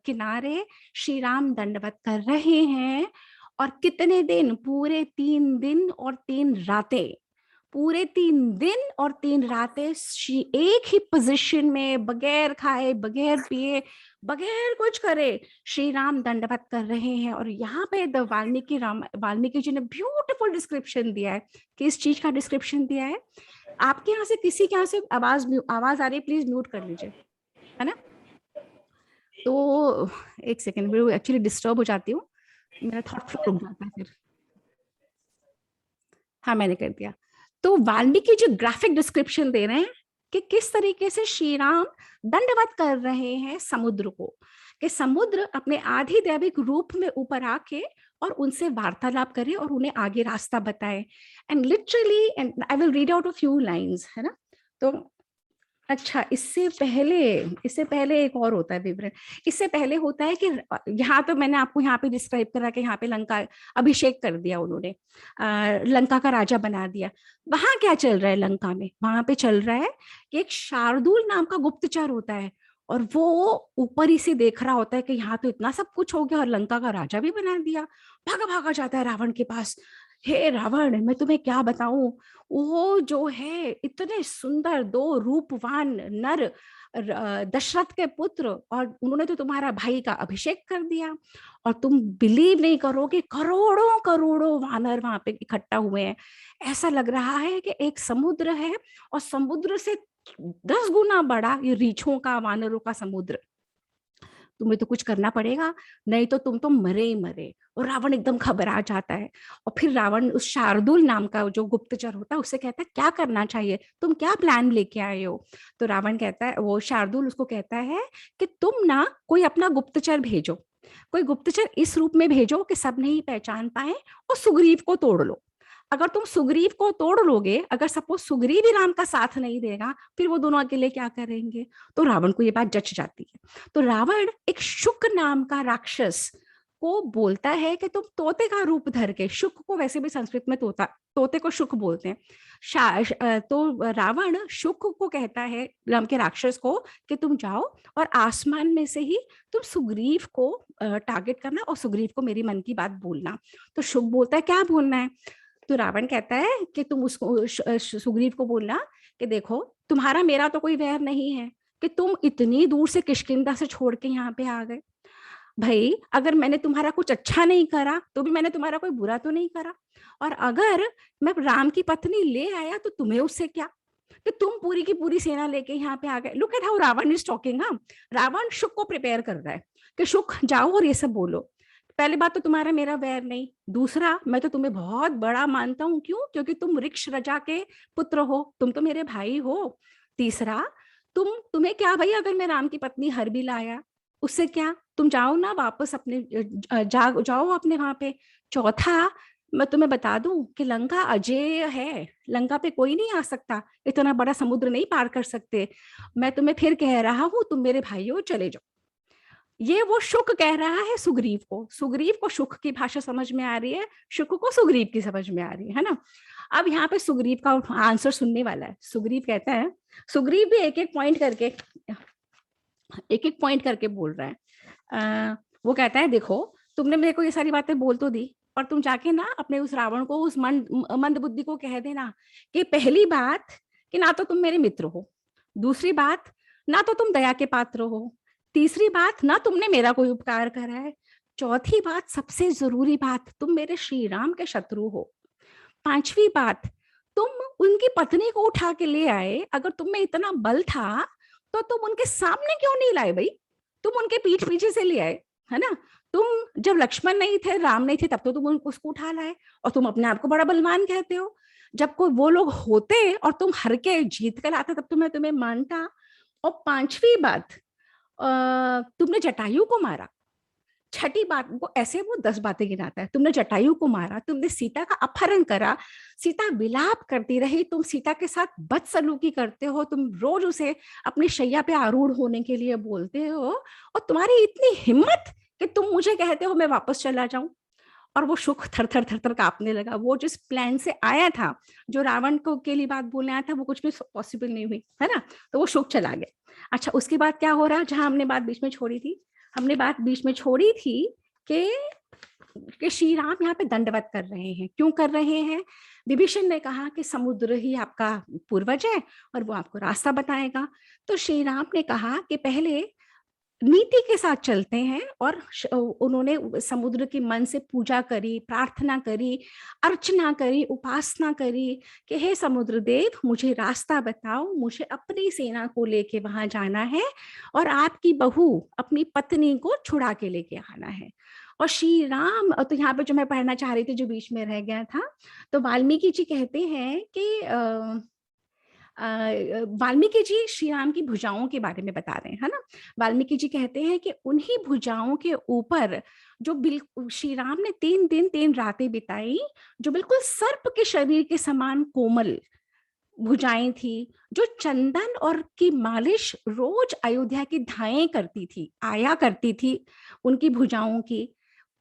किनारे श्री राम दंडवत कर रहे हैं। और कितने दिन? पूरे 3 दिन और 3 रातें, पूरे 3 दिन और 3 रातें एक ही पोजीशन में, बगैर खाए, बगैर पिए, बगैर कुछ करे श्री राम दंडवत कर रहे हैं। और यहाँ पे वाल्मीकि जी ने ब्यूटीफुल डिस्क्रिप्शन दिया है। किस चीज का डिस्क्रिप्शन दिया है? आपके यहाँ से किसी के यहाँ से आवाज आ रही है, प्लीज म्यूट कर लीजिए, है ना। तो एक सेकेंड, मैं एक्चुअली डिस्टर्ब हो जाती हूँ, मेरा थॉट फ्लो रुक जाता है फिर। हाँ मैंने कर दिया। तो वाल्मीकि जो ग्राफिक डिस्क्रिप्शन दे रहे हैं कि किस तरीके से श्री राम दंडवत कर रहे हैं समुद्र को, कि समुद्र अपने आधिदैविक रूप में ऊपर आके और उनसे वार्तालाप करे और उन्हें आगे रास्ता बताए। And literally, and I will read out a few lines, है ना। तो अच्छा, इससे पहले एक और होता है विवरण। इससे पहले होता है कि यहाँ तो मैंने आपको यहाँ पे डिस्क्राइब करा कि यहाँ पे लंका अभिषेक कर दिया उन्होंने, लंका का राजा बना दिया। वहां क्या चल रहा है लंका में? वहां पे चल रहा है कि एक शार्दुल नाम का गुप्तचर होता है, और वो ऊपर ही से देख रहा होता है कि यहाँ तो इतना सब कुछ हो गया और लंका का राजा भी बना दिया। भागा भागा जाता है रावण के पास। हे रावण, मैं तुम्हें क्या बताऊं, वो जो है इतने सुंदर दो रूपवान नर, दशरथ के पुत्र, और उन्होंने तो तुम्हारा भाई का अभिषेक कर दिया। और तुम बिलीव नहीं करोगे, करोड़ों करोड़ों वानर वहां पे इकट्ठा हुए हैं। ऐसा लग रहा है कि एक समुद्र है, और समुद्र से 10 गुना बड़ा ये रीछों का, वानरों का समुद्र। तुम्हें तो कुछ करना पड़ेगा, नहीं तो तुम तो मरे ही मरे। और रावण एकदम घबरा जाता है। और फिर रावण उस शार्दुल नाम का जो गुप्तचर होता है उससे कहता है, क्या करना चाहिए, तुम क्या प्लान लेके आए हो? तो रावण कहता है, वो शार्दुल उसको कहता है कि तुम ना कोई अपना गुप्तचर भेजो, कोई गुप्तचर इस रूप में भेजो कि सब नहीं पहचान पाए, और सुग्रीव को तोड़ लो। अगर तुम सुग्रीव को तोड़ लोगे, अगर सपोज सुग्रीव ही राम का साथ नहीं देगा, फिर वो दोनों अकेले क्या करेंगे? तो रावण को ये बात जच जाती है। तो रावण एक शुक नाम का राक्षस को बोलता है कि तुम तोते का रूप धर के, शुक को वैसे भी संस्कृत में तोता, तोते को शुक बोलते हैं। तो रावण शुक को कहता है, राम के राक्षस को, कि तुम जाओ और आसमान में से ही तुम सुग्रीव को टारगेट करना, और सुग्रीव को मेरी मन की बात बोलना। तो शुक बोलता है, क्या बोलना है? तो रावण कहता है कि तुम उसको सुग्रीव को बोलना कि देखो, तुम्हारा मेरा तो कोई वैर नहीं है कि तुम इतनी दूर से किष्किंधा से छोड़ के यहाँ पे आ गए। भाई, अगर मैंने तुम्हारा कुछ अच्छा नहीं करा तो भी मैंने तुम्हारा कोई बुरा तो नहीं करा। और अगर मैं राम की पत्नी ले आया तो तुम्हें उससे क्या, कि तुम पूरी की पूरी सेना लेके यहाँ पे आ गए। Look at how Ravan is talking. हाँ, रावण शुक को प्रिपेयर कर रहा है कि शुक जाओ और ये सब बोलो। पहली बात तो तुम्हारा मेरा वैर नहीं, दूसरा मैं तो तुम्हें बहुत बड़ा मानता हूँ। क्यों? क्योंकि तुम वृक्ष रजा के पुत्र हो, तुम तो मेरे भाई हो। तीसरा, तुम्हें क्या भाई अगर मैं राम की पत्नी हर भी लाया, उससे क्या? तुम जाओ ना वापस अपने, जाओ अपने वहां पे। चौथा, मैं तुम्हें बता दूं कि लंका अजेय है, लंका पे कोई नहीं आ सकता, इतना बड़ा समुद्र नहीं पार कर सकते। मैं तुम्हें फिर कह रहा हूं, तुम मेरे भाई हो, चले जाओ। ये वो शुक कह रहा है सुग्रीव को। सुग्रीव को शुक की भाषा समझ में आ रही है, शुक को सुग्रीव की समझ में आ रही है ना? अब यहाँ पे सुग्रीव का आंसर सुनने वाला है। सुग्रीव कहता है, सुग्रीव भी एक एक पॉइंट करके बोल रहा है। वो कहता है, देखो, तुमने मेरे को ये सारी बातें बोल तो दी, पर तुम जाके ना अपने उस रावण को, उस मंद बुद्धि को कह देना कि पहली बात कि ना तो तुम मेरे मित्र हो, दूसरी बात ना तो तुम दया के पात्र हो, तीसरी बात ना तुमने मेरा कोई उपकार करा है, चौथी बात, सबसे जरूरी बात, तुम मेरे श्री राम के शत्रु हो, पांचवी बात, तुम उनकी पत्नी को उठा के ले आए। अगर तुम में इतना बल था तो तुम उनके सामने क्यों नहीं लाए भाई? तुम उनके पीठ पीछे से ले आए, है ना? तुम जब लक्ष्मण नहीं थे, राम नहीं थे, तब तो तुम उसको उठा लाए, और तुम अपने आप को बड़ा बलवान कहते हो। जब कोई वो लोग होते और तुम हर के जीत कर लाते, तब तो मैं तुम्हें मानता। और पांचवी बात, तुमने जटायु को मारा। छठी बात, वो ऐसे वो 10 बातें गिनाता है। तुमने जटायु को मारा, तुमने सीता का अपहरण करा, सीता विलाप करती रही, तुम सीता के साथ बदसलूकी करते हो, तुम रोज उसे अपनी शैया पे आरूढ़ होने के लिए बोलते हो, और तुम्हारी इतनी हिम्मत कि तुम मुझे कहते हो मैं वापस चला जाऊं। और वो शुक थर थर थर थर कांपने लगा। वो जिस प्लान से आया था, जो रावण को के लिए बात बोलने आया था, वो कुछ भी पॉसिबल नहीं हुई, है ना? तो वो शुक चला गया। अच्छा, उसके बाद क्या हो रहा, जहां हमने बात बीच में छोड़ी थी? हमने बात बीच में छोड़ी थी कि श्री राम यहाँ पे दंडवत कर रहे हैं। क्यों कर रहे हैं? विभीषण ने कहा कि समुद्र ही आपका पूर्वज है और वो आपको रास्ता बताएगा। तो श्री राम ने कहा कि पहले नीति के साथ चलते हैं, और उन्होंने समुद्र के मन से पूजा करी, प्रार्थना करी, अर्चना करी, उपासना करी कि हे समुद्र देव, मुझे रास्ता बताओ, मुझे अपनी सेना को लेके वहां जाना है, और आपकी बहू अपनी पत्नी को छुड़ा के लेके आना है। और श्री राम, तो यहाँ पे जो मैं पढ़ना चाह रही थी जो बीच में रह गया था, तो वाल्मीकि जी कहते हैं कि वाल्मीकि जी श्री राम की भुजाओं के बारे में बता रहे हैं, है ना? वाल्मीकि जी कहते हैं कि उन्हीं भुजाओं के ऊपर जो बिल्कुल श्री राम ने 3 दिन 3 रातें बिताई, जो बिल्कुल सर्प के शरीर के समान कोमल, भुजाएं थी, जो चंदन और की मालिश रोज अयोध्या की धाएं करती थी, आया करती थी उनकी भुजाओं की।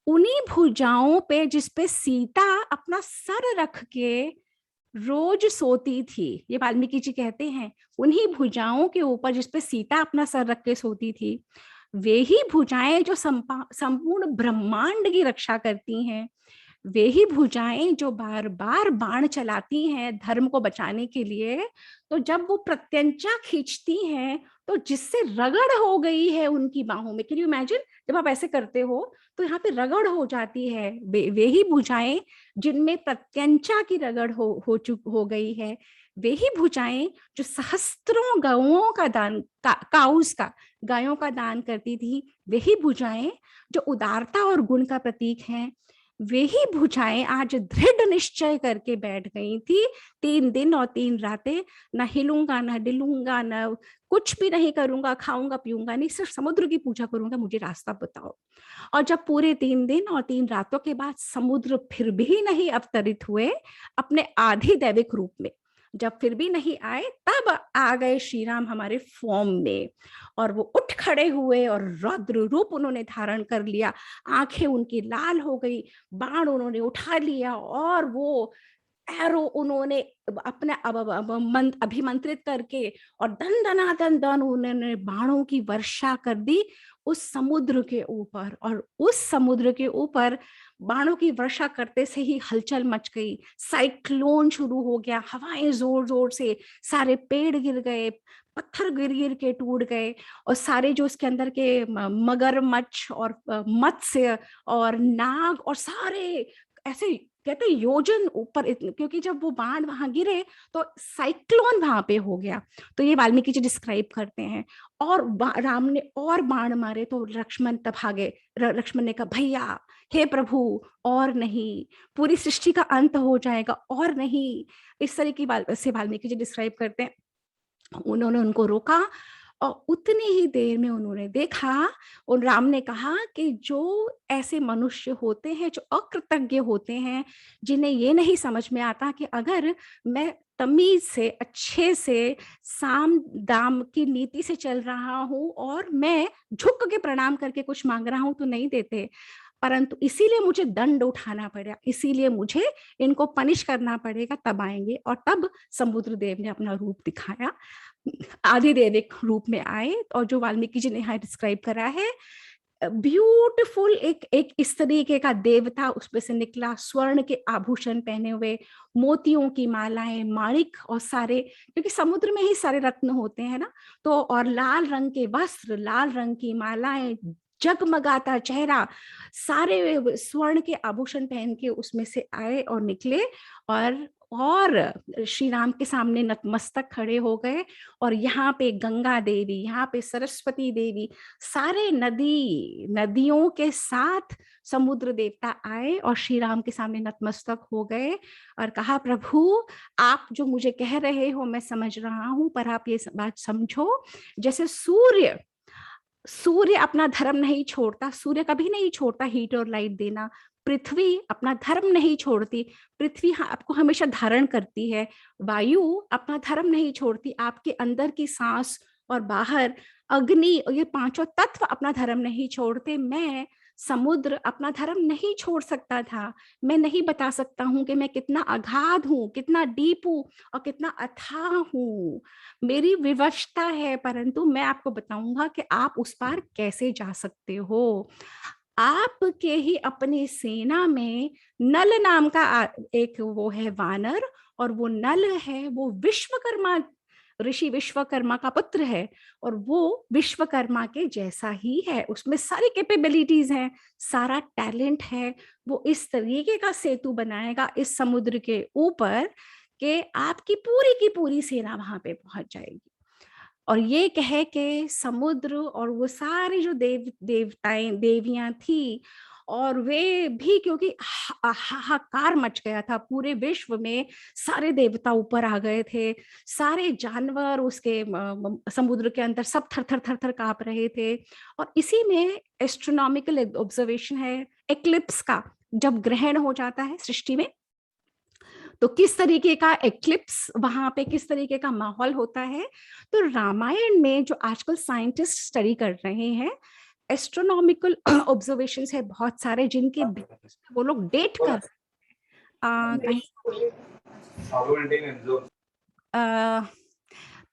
उन्हीं भुजाओं पे, जिस पे सीता अपना सर रख के रोज सोती थी, ये वाल्मीकि जी कहते हैं, उन्हीं भुजाओं के ऊपर जिस पे सीता अपना सर रख के सोती थी, वे ही भुजाएं जो संपूर्ण ब्रह्मांड की रक्षा करती हैं, वे ही भुजाएं जो बार बार बाण चलाती हैं धर्म को बचाने के लिए। तो जब वो प्रत्यंचा खींचती हैं, तो जिससे रगड़ हो गई है उनकी बाहों में, कैन यू इमेजिन, जब आप ऐसे करते हो तो यहाँ पे रगड़ हो जाती है। वे ही भुजाएं जिनमें प्रत्यंचा की रगड़ हो गई है, वे ही भुजाएं जो सहस्त्रों गायों का दान काउस का गायों का दान करती थी, वे ही भुजाएं जो उदारता और गुण का प्रतीक हैं, वे ही भुजाएं आज दृढ़ निश्चय करके बैठ गई थी 3 दिन और 3 रातें, न हिलूंगा न डिलूंगा, न कुछ भी नहीं करूंगा, खाऊंगा पीऊंगा नहीं, सिर्फ समुद्र की पूजा करूंगा, मुझे रास्ता बताओ। और जब पूरे 3 दिन और 3 रातों के बाद समुद्र फिर भी नहीं अवतरित हुए अपने आधि दैविक रूप में, जब फिर भी नहीं आए, तब आ गए श्री राम हमारे फॉर्म में, और वो उठ खड़े हुए और रौद्र रूप उन्होंने धारण कर लिया। आंखें उनकी लाल हो गई, बाण उन्होंने उठा लिया, और वो एरो उन्होंने अपने अभिमंत्रित करके, और दन दनादन दन उन्होंने बाणों की वर्षा कर दी उस समुद्र के ऊपर। और उस समुद्र के ऊपर बाणों की वर्षा करते से ही हलचल मच गई, साइक्लोन शुरू हो गया, हवाएं जोर जोर से, सारे पेड़ गिर गए, पत्थर गिर गिर के टूट गए, और सारे जो उसके अंदर के मगरमच्छ और मत्स्य और नाग और सारे ऐसे कहते योजन ऊपर, क्योंकि जब वो बाण वहां गिरे तो साइक्लोन वहां पे हो गया। तो ये वाल्मीकि जी डिस्क्राइब करते हैं। और राम ने और बाण मारे तो लक्ष्मण तब भागे। लक्ष्मण ने कहा, भैया हे प्रभु, और नहीं, पूरी सृष्टि का अंत हो जाएगा, और नहीं। इस तरह की बात से वाल्मीकि जी डिस्क्राइब करते हैं। उन्होंने उनको रोका, और उतनी ही देर में उन्होंने देखा, और राम ने कहा कि जो ऐसे मनुष्य होते हैं जो अकृतज्ञ होते हैं, जिन्हें ये नहीं समझ में आता कि अगर मैं तमीज से, अच्छे से, साम दाम की नीति से चल रहा हूं और मैं झुक के प्रणाम करके कुछ मांग रहा हूं तो नहीं देते, परंतु इसीलिए मुझे दंड उठाना पड़ा, इसीलिए मुझे इनको पनिश करना पड़ेगा, तब आएंगे। और तब समुद्र देव ने अपना रूप दिखाया, आधिदेविक रूप में आए। और जो वाल्मीकि जी ने यहाँ डिस्क्राइब करा है, ब्यूटीफुल, एक एक इस तरीके का देवता उसमें से निकला, स्वर्ण के आभूषण पहने हुए, मोतियों की मालाएं, माणिक और सारे, क्योंकि समुद्र में ही सारे रत्न होते हैं ना, तो और लाल रंग के वस्त्र, लाल रंग की मालाएं, जगमगाता चेहरा, सारे स्वर्ण के आभूषण पहन के उसमें से आए और निकले, और श्री राम के सामने नतमस्तक खड़े हो गए। और यहाँ पे गंगा देवी, यहाँ पे सरस्वती देवी, सारे नदियों के साथ समुद्र देवता आए और श्री राम के सामने नतमस्तक हो गए और कहा, प्रभु आप जो मुझे कह रहे हो मैं समझ रहा हूं, पर आप ये बात समझो, जैसे सूर्य अपना धर्म नहीं छोड़ता, सूर्य कभी नहीं छोड़ता हीट और लाइट देना, पृथ्वी अपना धर्म नहीं छोड़ती, पृथ्वी आपको हमेशा धारण करती है, वायु अपना धर्म नहीं छोड़ती, आपके अंदर की सांस और बाहर अग्नि, और ये पांचों तत्व अपना धर्म नहीं छोड़ते। मैं समुद्र अपना धर्म नहीं छोड़ सकता था, मैं नहीं बता सकता हूं कि मैं कितना अगाध हूं, कितना डीप हूं और कितना अथाह हूं, मेरी विवशता है, परंतु मैं आपको बताऊंगा कि आप उस पार कैसे जा सकते हो। आपके ही अपनी सेना में नल नाम का एक वो है वानर, और वो नल है, वो विश्वकर्मा, ऋषि विश्वकर्मा का पुत्र है, और वो विश्वकर्मा के जैसा ही है, उसमें सारी कैपेबिलिटीज हैं, सारा टैलेंट है। वो इस तरीके का सेतु बनाएगा इस समुद्र के ऊपर कि आपकी पूरी की पूरी सेना वहां पे पहुंच जाएगी। और ये कहे कि समुद्र और वो सारी जो देवताएं देवियां थी, और वे भी, क्योंकि हाहाकार मच गया था पूरे विश्व में, सारे देवता ऊपर आ गए थे, सारे जानवर उसके समुद्र के अंदर सब थर थर थर थर कांप रहे थे। और इसी में एस्ट्रोनॉमिकल ऑब्जर्वेशन है एक्लिप्स का, जब ग्रहण हो जाता है सृष्टि में, तो किस तरीके का एक्लिप्स वहां पे, किस तरीके का माहौल होता है। तो रामायण में जो आजकल साइंटिस्ट स्टडी कर रहे हैं, एस्ट्रोनॉमिकल ऑब्जर्वेशंस है बहुत सारे, जिनके वो लोग डेट कर कहीं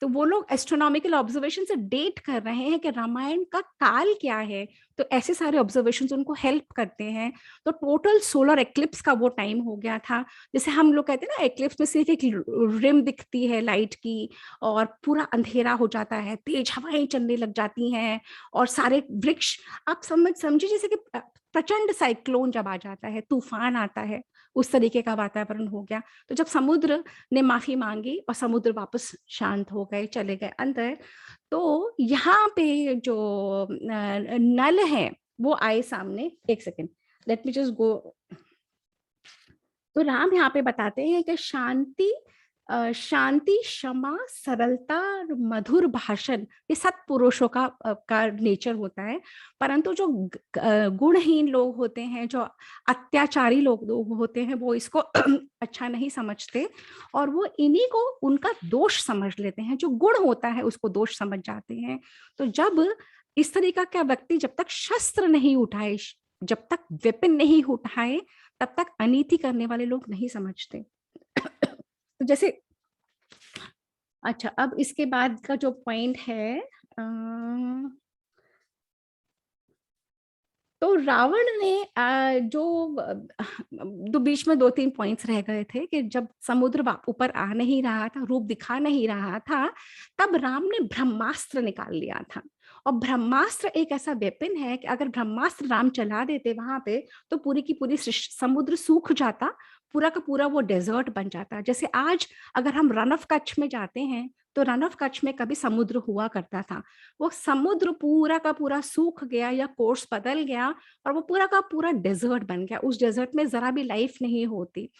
तो वो लोग एस्ट्रोनॉमिकल ऑब्जर्वेशन से डेट कर रहे हैं कि रामायण का काल क्या है। तो ऐसे सारे ऑब्जर्वेशन उनको हेल्प करते हैं। तो टोटल सोलर एक्लिप्स का वो टाइम हो गया था। जैसे हम लोग कहते हैं ना, एक्लिप्स में सिर्फ एक रिम दिखती है लाइट की, और पूरा अंधेरा हो जाता है, तेज हवाएं चलने लग जाती हैं, और सारे वृक्ष, आप समझिए जैसे कि प्रचंड साइक्लोन जब आ जाता है, तूफान आता है, उस तरीके का वातावरण हो गया। तो जब समुद्र ने माफी मांगी और समुद्र वापस शांत हो गए, चले गए अंदर, तो यहाँ पे जो नल है वो आए सामने। एक second, let me just go. तो राम यहाँ पे बताते हैं कि शांति, शांति, क्षमा, सरलता, मधुर भाषण, ये सत्पुरुषों का नेचर होता है। परंतु जो गुणहीन लोग होते हैं, जो अत्याचारी लोग होते हैं, वो इसको अच्छा नहीं समझते, और वो इन्हीं को उनका दोष समझ लेते हैं। जो गुण होता है उसको दोष समझ जाते हैं। तो जब इस तरीका का व्यक्ति जब तक शस्त्र नहीं उठाए, जब तक वेपन नहीं उठाए, तब तक अनीति करने वाले लोग नहीं समझते। तो जैसे, अच्छा, अब इसके बाद का जो पॉइंट है, तो रावण ने जो बीच में 2-3 पॉइंट्स रह गए थे कि जब समुद्र ऊपर आ नहीं रहा था, रूप दिखा नहीं रहा था, तब राम ने ब्रह्मास्त्र निकाल लिया था। और ब्रह्मास्त्र एक ऐसा वेपन है कि अगर ब्रह्मास्त्र राम चला देते वहां पे, तो पूरी की पूरी समुद्र सूख जाता, पूरा का पूरा वो डेजर्ट बन जाता। जैसे आज अगर हम रन ऑफ कच्छ में जाते हैं, तो रन ऑफ कच्छ में कभी समुद्र हुआ करता था, वो समुद्र पूरा का पूरा सूख गया या कोर्स बदल गया, और वो पूरा का पूरा डेजर्ट बन गया। उस डेजर्ट में जरा भी लाइफ नहीं होती।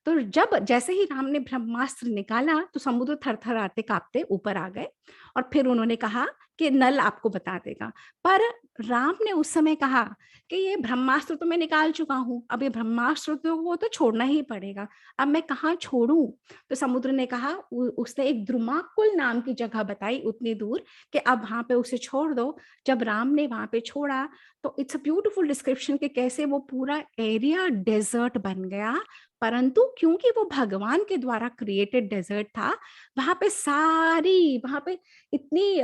तो जब जैसे ही राम ने ब्रह्मास्त्र निकाला, तो समुद्र थरथराते कांपते ऊपर आ गए, और फिर उन्होंने कहा कि नल आपको बता देगा। पर राम ने उस समय कहा कि ये ब्रह्मास्त्र तो मैं निकाल चुका हूं, अब ये ब्रह्मास्त्र तो वो तो छोड़ना ही पड़ेगा, अब मैं कहाँ छोड़ूं। तो समुद्र ने कहा, उसने एक द्रुमाकुल नाम की जगह बताई उतनी दूर, कि अब वहां पे उसे छोड़ दो। जब राम ने वहां पे छोड़ा, तो इट्स अ ब्यूटीफुल डिस्क्रिप्शन कि कैसे वो पूरा एरिया डेजर्ट बन गया। परंतु क्योंकि वो भगवान के द्वारा क्रिएटेड डेजर्ट था, वहां पे वहां पे इतनी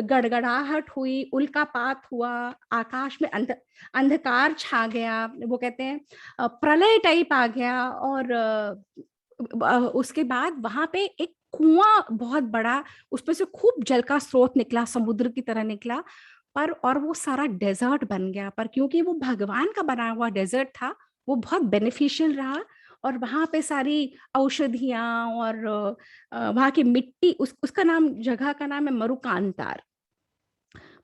गड़गड़ाहट हुई, उल्कापात हुआ, आकाश में अंधकार छा गया, वो कहते हैं प्रलय टाइप आ गया। और उसके बाद वहां पे एक कुआं बहुत बड़ा, उसमें से खूब जल का स्रोत निकला, समुद्र की तरह निकला, पर और वो सारा डेजर्ट बन गया। पर क्योंकि वो भगवान का बना हुआ डेजर्ट था, वो बहुत बेनिफिशियल रहा। और वहां पे सारी औषधियां और वहां की मिट्टी, उसका नाम, जगह का नाम है मरुकांतार,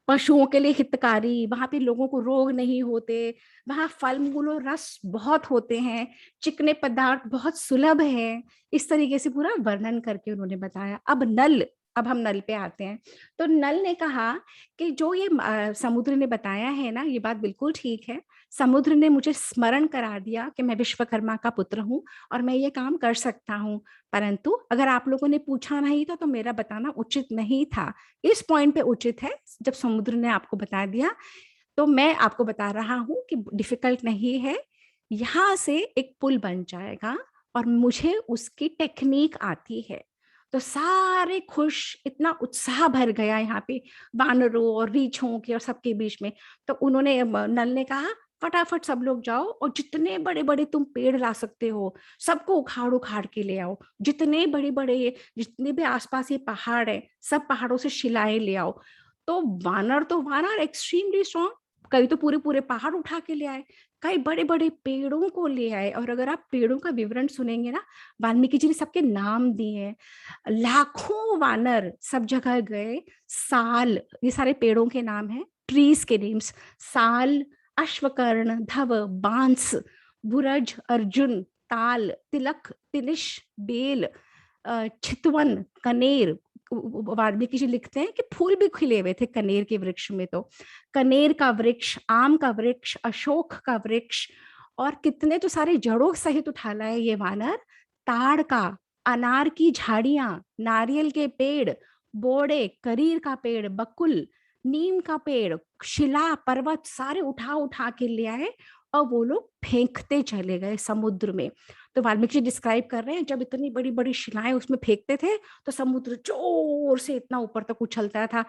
पशुओं के लिए हितकारी, वहां पे लोगों को रोग नहीं होते, वहां फल मूल और रस बहुत होते हैं, चिकने पदार्थ बहुत सुलभ है। इस तरीके से पूरा वर्णन करके उन्होंने बताया। अब हम नल पे आते हैं। तो नल ने कहा कि जो ये समुद्र ने बताया है ना, ये बात बिल्कुल ठीक है। समुद्र ने मुझे स्मरण करा दिया कि मैं विश्वकर्मा का पुत्र हूँ और मैं ये काम कर सकता हूँ। परंतु अगर आप लोगों ने पूछा नहीं था, तो मेरा बताना उचित नहीं था। इस पॉइंट पे उचित है, जब समुद्र ने आपको बता दिया, तो मैं आपको बता रहा हूं कि डिफिकल्ट नहीं है। यहां से एक पुल बन जाएगा, और मुझे उसकी टेक्निक आती है। तो सारे खुश, इतना उत्साह भर गया यहाँ पे वानरों और रीछों के और सबके बीच में। तो उन्होंने, नल ने कहा, फटाफट सब लोग जाओ और जितने बड़े बड़े तुम पेड़ ला सकते हो, सबको उखाड़ उखाड़ के ले आओ। जितने बड़े बड़े, जितने भी आसपास ये पहाड़ है, सब पहाड़ों से शिलाएं ले आओ। तो वानर एक्सट्रीमली स्ट्रॉन्ग, कई तो पूरे पूरे पहाड़ उठा के ले आए, कई बड़े बड़े पेड़ों को ले आए। और अगर आप पेड़ों का विवरण सुनेंगे ना, वाल्मीकि जी ने सबके नाम दिए हैं। लाखों वानर सब जगह गए। साल, ये सारे पेड़ों के नाम हैं, ट्रीज के नेम्स। साल, अश्वकर्ण, धव, बांस, बुरज, अर्जुन, ताल, तिलक, तिलिश, बेल, चितवन, कनेर। वाल्मीकि जी लिखते हैं कि फूल भी खिले हुए थे कनेर के वृक्ष में। तो कनेर का वृक्ष, आम का वृक्ष, अशोक का वृक्ष, और कितने तो सारे जड़ों सहित उठा लाए ये वानर। ताड़ का, अनार की झाड़ियां, नारियल के पेड़, बोड़े, करीर का पेड़, बकुल, नीम का पेड़, शिला पर्वत सारे उठा उठा के ले आए और वो लोग फेंकते चले गए समुद्र में। तो वाल्मीकि जी डिस्क्राइब कर रहे हैं जब इतनी बड़ी बड़ी शिलाएं उसमें फेंकते थे तो समुद्र जोर से इतना ऊपर तक उछलता था,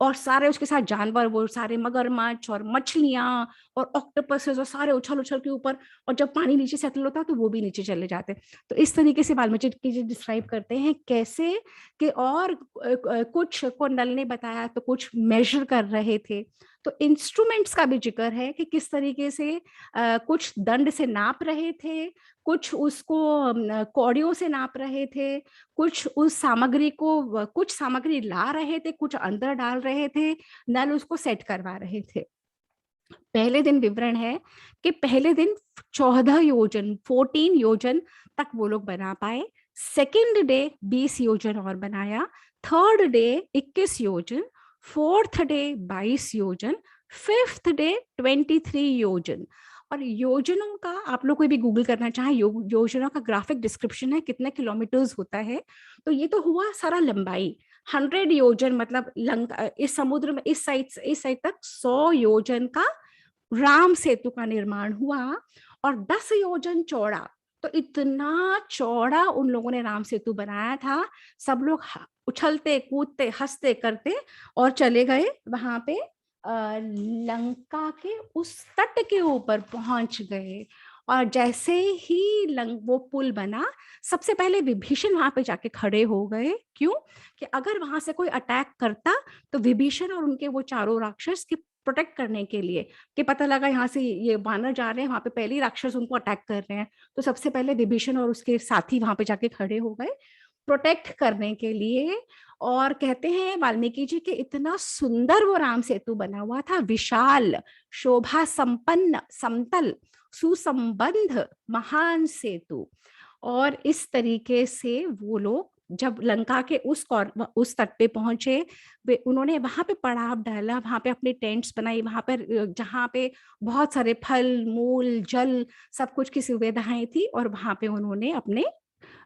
और सारे उसके साथ जानवर, वो सारे मगरमच्छ और मछलियां और ऑक्टोपसेस और सारे उछल उछल के ऊपर, और जब पानी नीचे सेटल होता तो वो भी नीचे चले जाते। तो इस तरीके से वाल्मीकि जी डिस्क्राइब करते हैं कैसे कि, और कुछ को नल ने बताया तो कुछ मेजर कर रहे थे। तो इंस्ट्रूमेंट्स का भी जिक्र है कि किस तरीके से कुछ दंड से नाप रहे थे, कुछ उसको कौड़ियों से नाप रहे थे, कुछ उस सामग्री को, कुछ सामग्री ला रहे थे, कुछ अंदर डाल रहे थे, नल उसको सेट करवा रहे थे। पहले दिन विवरण है कि पहले दिन 14 योजन 14 योजन तक वो लोग बना पाए। सेकेंड डे 20 योजन और बनाया, थर्ड डे 21 योजन, फोर्थ डे 22 योजन, फिफ्थ डे 23 योजन। और योजनों का आप लोग कोई भी गूगल करना चाहे, योजनों का ग्राफिक डिस्क्रिप्शन है कितने किलोमीटर्स होता है। तो ये तो हुआ सारा लंबाई, 100 योजन मतलब लंका, इस समुद्र में इस साइड तक 100 योजन का राम सेतु का निर्माण हुआ, और 10 योजन चौड़ा। तो इतना चौड़ा उन लोगों ने राम सेतु बनाया था। सब लोग उछलते कूदते हंसते करते और चले गए वहां पे, लंका के उस तट के ऊपर पहुंच गए। और जैसे ही वो पुल बना, सबसे पहले विभीषण वहां पे जाके खड़े हो गए। क्यों? कि अगर वहां से कोई अटैक करता तो विभीषण और उनके वो चारों राक्षस की प्रोटेक्ट करने के लिए, कि पता लगा यहाँ से ये वानर जा रहे हैं, वहां पे पहले ही राक्षस उनको अटैक कर रहे हैं, तो सबसे पहले विभीषण और उसके साथी वहां पे जाके खड़े हो गए प्रोटेक्ट करने के लिए। और कहते हैं वाल्मीकि जी कि इतना सुंदर वो राम सेतु बना हुआ था, विशाल, शोभा संपन्न, समतल, सुसंबंध, महान सेतु। और इस तरीके से वो लोग जब लंका के उस तट पे पहुंचे, वे उन्होंने वहां पे पड़ाव डाला, वहां पे अपने टेंट्स बनाई, वहां पर जहां पे बहुत सारे फल मूल जल सब कुछ की सुविधाएं थी, और वहां पे उन्होंने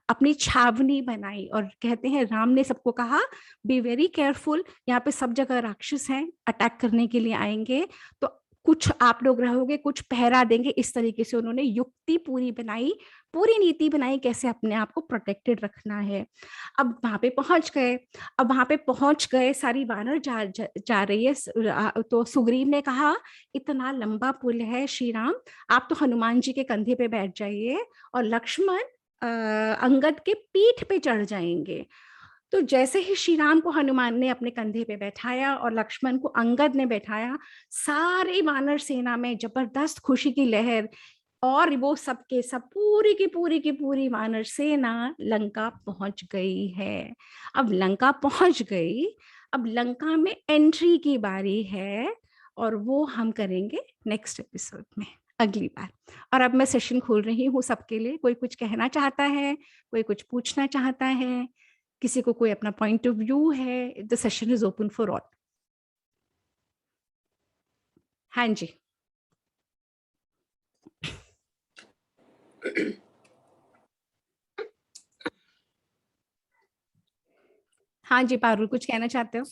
अपनी छावनी बनाई। और कहते हैं राम ने सबको कहा बी वेरी केयरफुल, यहाँ पे सब जगह राक्षस हैं, अटैक करने के लिए आएंगे, तो कुछ आप लोग रहोगे, कुछ पहरा देंगे। इस तरीके से उन्होंने युक्ति पूरी बनाई, पूरी नीति बनाई कैसे अपने आप को प्रोटेक्टेड रखना है। अब वहां पे पहुंच गए, अब वहां पे पहुंच गए, सारी वानर जा रही है। तो सुग्रीव ने कहा इतना लंबा पुल है श्री राम, आप तो हनुमान जी के कंधे पे बैठ जाइए और लक्ष्मण अंगद के पीठ पे चढ़ जाएंगे। तो जैसे ही श्री राम को हनुमान ने अपने कंधे पे बैठाया और लक्ष्मण को अंगद ने बैठाया, सारी वानर सेना में जबरदस्त खुशी की लहर, और वो सबके सब पूरी की पूरी वानर सेना लंका पहुंच गई है। अब लंका पहुंच गई, अब लंका में एंट्री की बारी है, और वो हम करेंगे नेक्स्ट एपिसोड में, अगली बार। और अब मैं सेशन खोल रही हूँ सबके लिए, कोई कुछ कहना चाहता है, कोई कुछ पूछना चाहता है, किसी को कोई अपना पॉइंट ऑफ व्यू है, the session is open for all. हाँ जी। हाँ जी पारुल, कुछ कहना चाहते हो?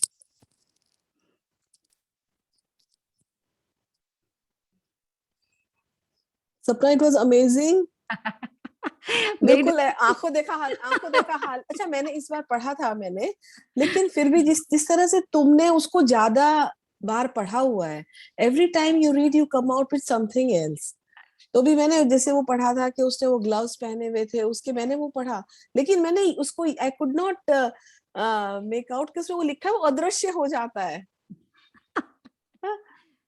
सपना इट वाज अमेजिंग। मेरी बिल्कुल है, आंखों देखा हाल, आंखों देखा हाल। अच्छा मैंने इस बार पढ़ा था मैंने, लेकिन फिर भी जिस जिस तरह से तुमने उसको ज्यादा बार पढ़ा हुआ है, every time you read you come out with something else. तो भी मैंने जैसे वो पढ़ा था कि उसने वो ग्लव्स पहने हुए थे, उसके मैंने वो पढ़ा, लेकिन मैंने उसको I could not make out कि उसमें वो लिखा है वो अदृश्य हो जाता है।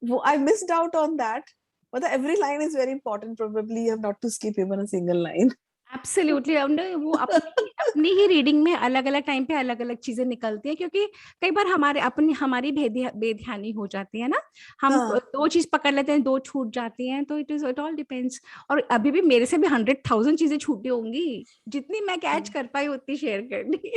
वो I missed out on that, मतलब every line is very important, probably you have not to skip even a single line. Absolutely, वो अपनी अपनी ही रीडिंग में अलग अलग टाइम पे अलग अलग चीजें निकलती है, क्योंकि कई बार हमारी बेध्यानी हो जाती है ना, हम हाँ दो चीज पकड़ लेते हैं, दो छूट जाती हैं, तो इट ऑल डिपेंड्स। और अभी भी मेरे से भी 100,000 चीजें छूटी होंगी, जितनी मैं कैच कर पाई उतनी शेयर कर ली।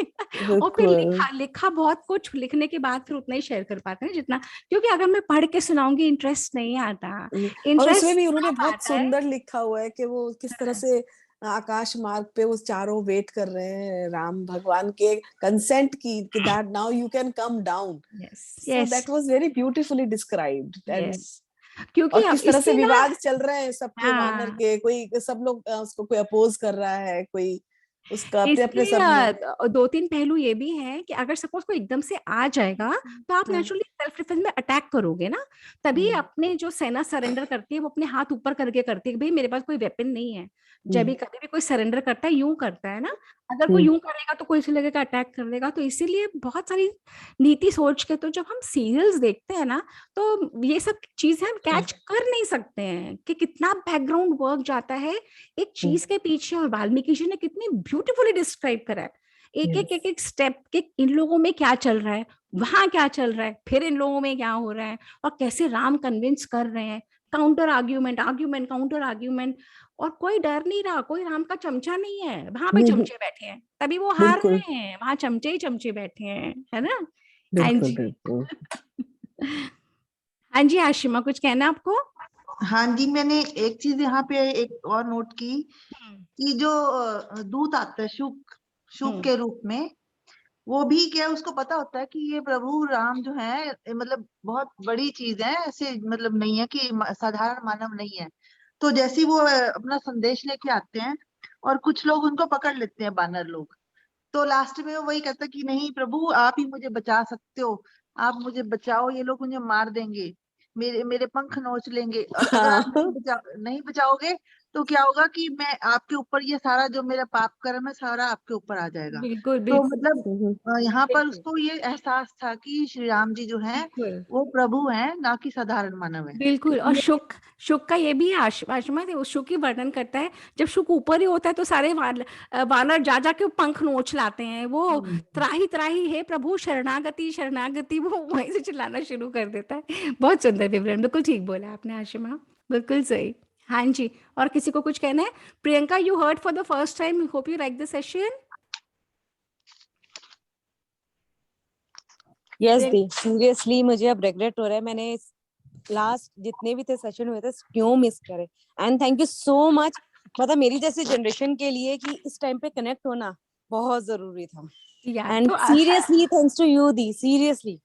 और फिर बिल्कुल लिखा बहुत कुछ, लिखने के बाद फिर उतना ही शेयर कर पाते हैं जितना, क्योंकि अगर मैं पढ़ के सुनाऊंगी इंटरेस्ट नहीं आता। और उसमें इंटरेस्ट भी उन्होंने तब बहुत आता है। सुंदर लिखा हुआ है कि वो किस तरह से आकाश मार्ग पे वो चारों वेट कर रहे हैं राम भगवान के कंसेंट की, कि that now you can come down. Yes, so yes, that was very beautifully described. And yes, क्योंकि और अब किस तरह से इससे ना, विवाद चल रहे हैं सबके, वानर हाँ, के, कोई सब लोग उसको कोई अपोज कर रहा है, कोई उसका अपने अपने इसके सब में. 2-3 पहलू ये भी हैं कि अगर सपोज कोई एकदम से आ जाएगा तो आप हाँ. नेचुरली सेल्फ डिफेंस में अटैक करोगे ना। तभी हम्म. अपने जो सेना सरेंडर करती है वो अपने हाथ ऊपर करके करती है कि भाई मेरे पास कोई वेपन नहीं है। जब भी हम्म. कभी भी कोई सरेंडर करता है यूं करता है ना। अगर कोई हम्म. यूं करेगा तो कोई इसे लगेगा अटैक कर देगा, तो इसीलिए बहुत सारी नीति सोच के तो जब हम सीरियल्स देखते हैं ना, तो ये सब चीजें हम कैच कर नहीं सकते हैं कि कितना बैकग्राउंड वर्क जाता है एक चीज के पीछे। और वाल्मीकि जी ने कितनी ब्यूटीफुली डिस्क्राइब करा है एक एक एक यस. एक स्टेप के, इन लोगों में क्या चल रहा है, वहां क्या चल रहा है, फिर इन लोगों में क्या हो रहा है, और कैसे राम कन्विंस कर रहे हैं। Counter argument, argument, counter argument. और कोई डर नहीं रहा, कोई राम का चमचा नहीं है, वहां पे चमचे बैठे हैं, तभी वो हार बिल्कुल, रहे हैं, वहां चमचे ही चमचे बैठे हैं, है ना। हाँ बिल्कुल, जी। बिल्कुल. हाँ जी आशिमा, कुछ कहना आपको? हाँ जी, मैंने एक चीज यहाँ पे एक और नोट की हम्म, कि जो दूत आता है शुक शुक हम्म, के रूप में, वो भी क्या उसको पता होता है कि ये प्रभु राम जो है मतलब बहुत बड़ी चीज है, ऐसे मतलब नहीं है कि साधारण मानव नहीं है। तो जैसे ही वो अपना संदेश लेके आते हैं और कुछ लोग उनको पकड़ लेते हैं, बानर लोग, तो लास्ट में वो वही कहता है कि नहीं प्रभु आप ही मुझे बचा सकते हो, आप मुझे बचाओ, ये लोग मुझे मार देंगे, मेरे मेरे पंख नोच लेंगे, और अगर आप हाँ. नहीं बचाओगे तो क्या होगा कि मैं आपके ऊपर ये सारा जो मेरा पाप कर्म है सारा आपके ऊपर आ जाएगा। बिल्कुल, तो बिल्कुल, मतलब हम्म. यहाँ पर बिल्कुल, उसको ये एहसास था कि श्री राम जी जो हैं बिल्कुल, वो प्रभु हैं, ना कि साधारण मानव है, बिल्कुल। और इसलिए। शुक, शुक का ये भी आश्रमा थे, उस शुक की वर्णन करता है। जब शुक ऊपर ही होता है तो सारे वानर जा जा के पंख नोच लाते हैं, वो हम्म। त्राही त्राही हे प्रभु शरणागति शरणागति, वो वहीं से चिल्लाना शुरू कर देता है। बहुत सुंदर विवरण, बिल्कुल ठीक बोला आपने आशिमा, बिल्कुल सही। हाँ जी। और किसी को कुछ कहना है? Priyanka, you heard for the first time, hope you like the session. Yes the, seriously मुझे अब रिग्रेट हो रहा है, मैंने लास्ट जितने भी थे सेशन हुए थे क्यों मिस करे. And thank you so much. मतलब मेरी जैसी जनरेशन के लिए कि इस टाइम पे कनेक्ट होना बहुत जरूरी था. या एंड तो सीरियसली थैंक्स टू यू दी, सीरियसली.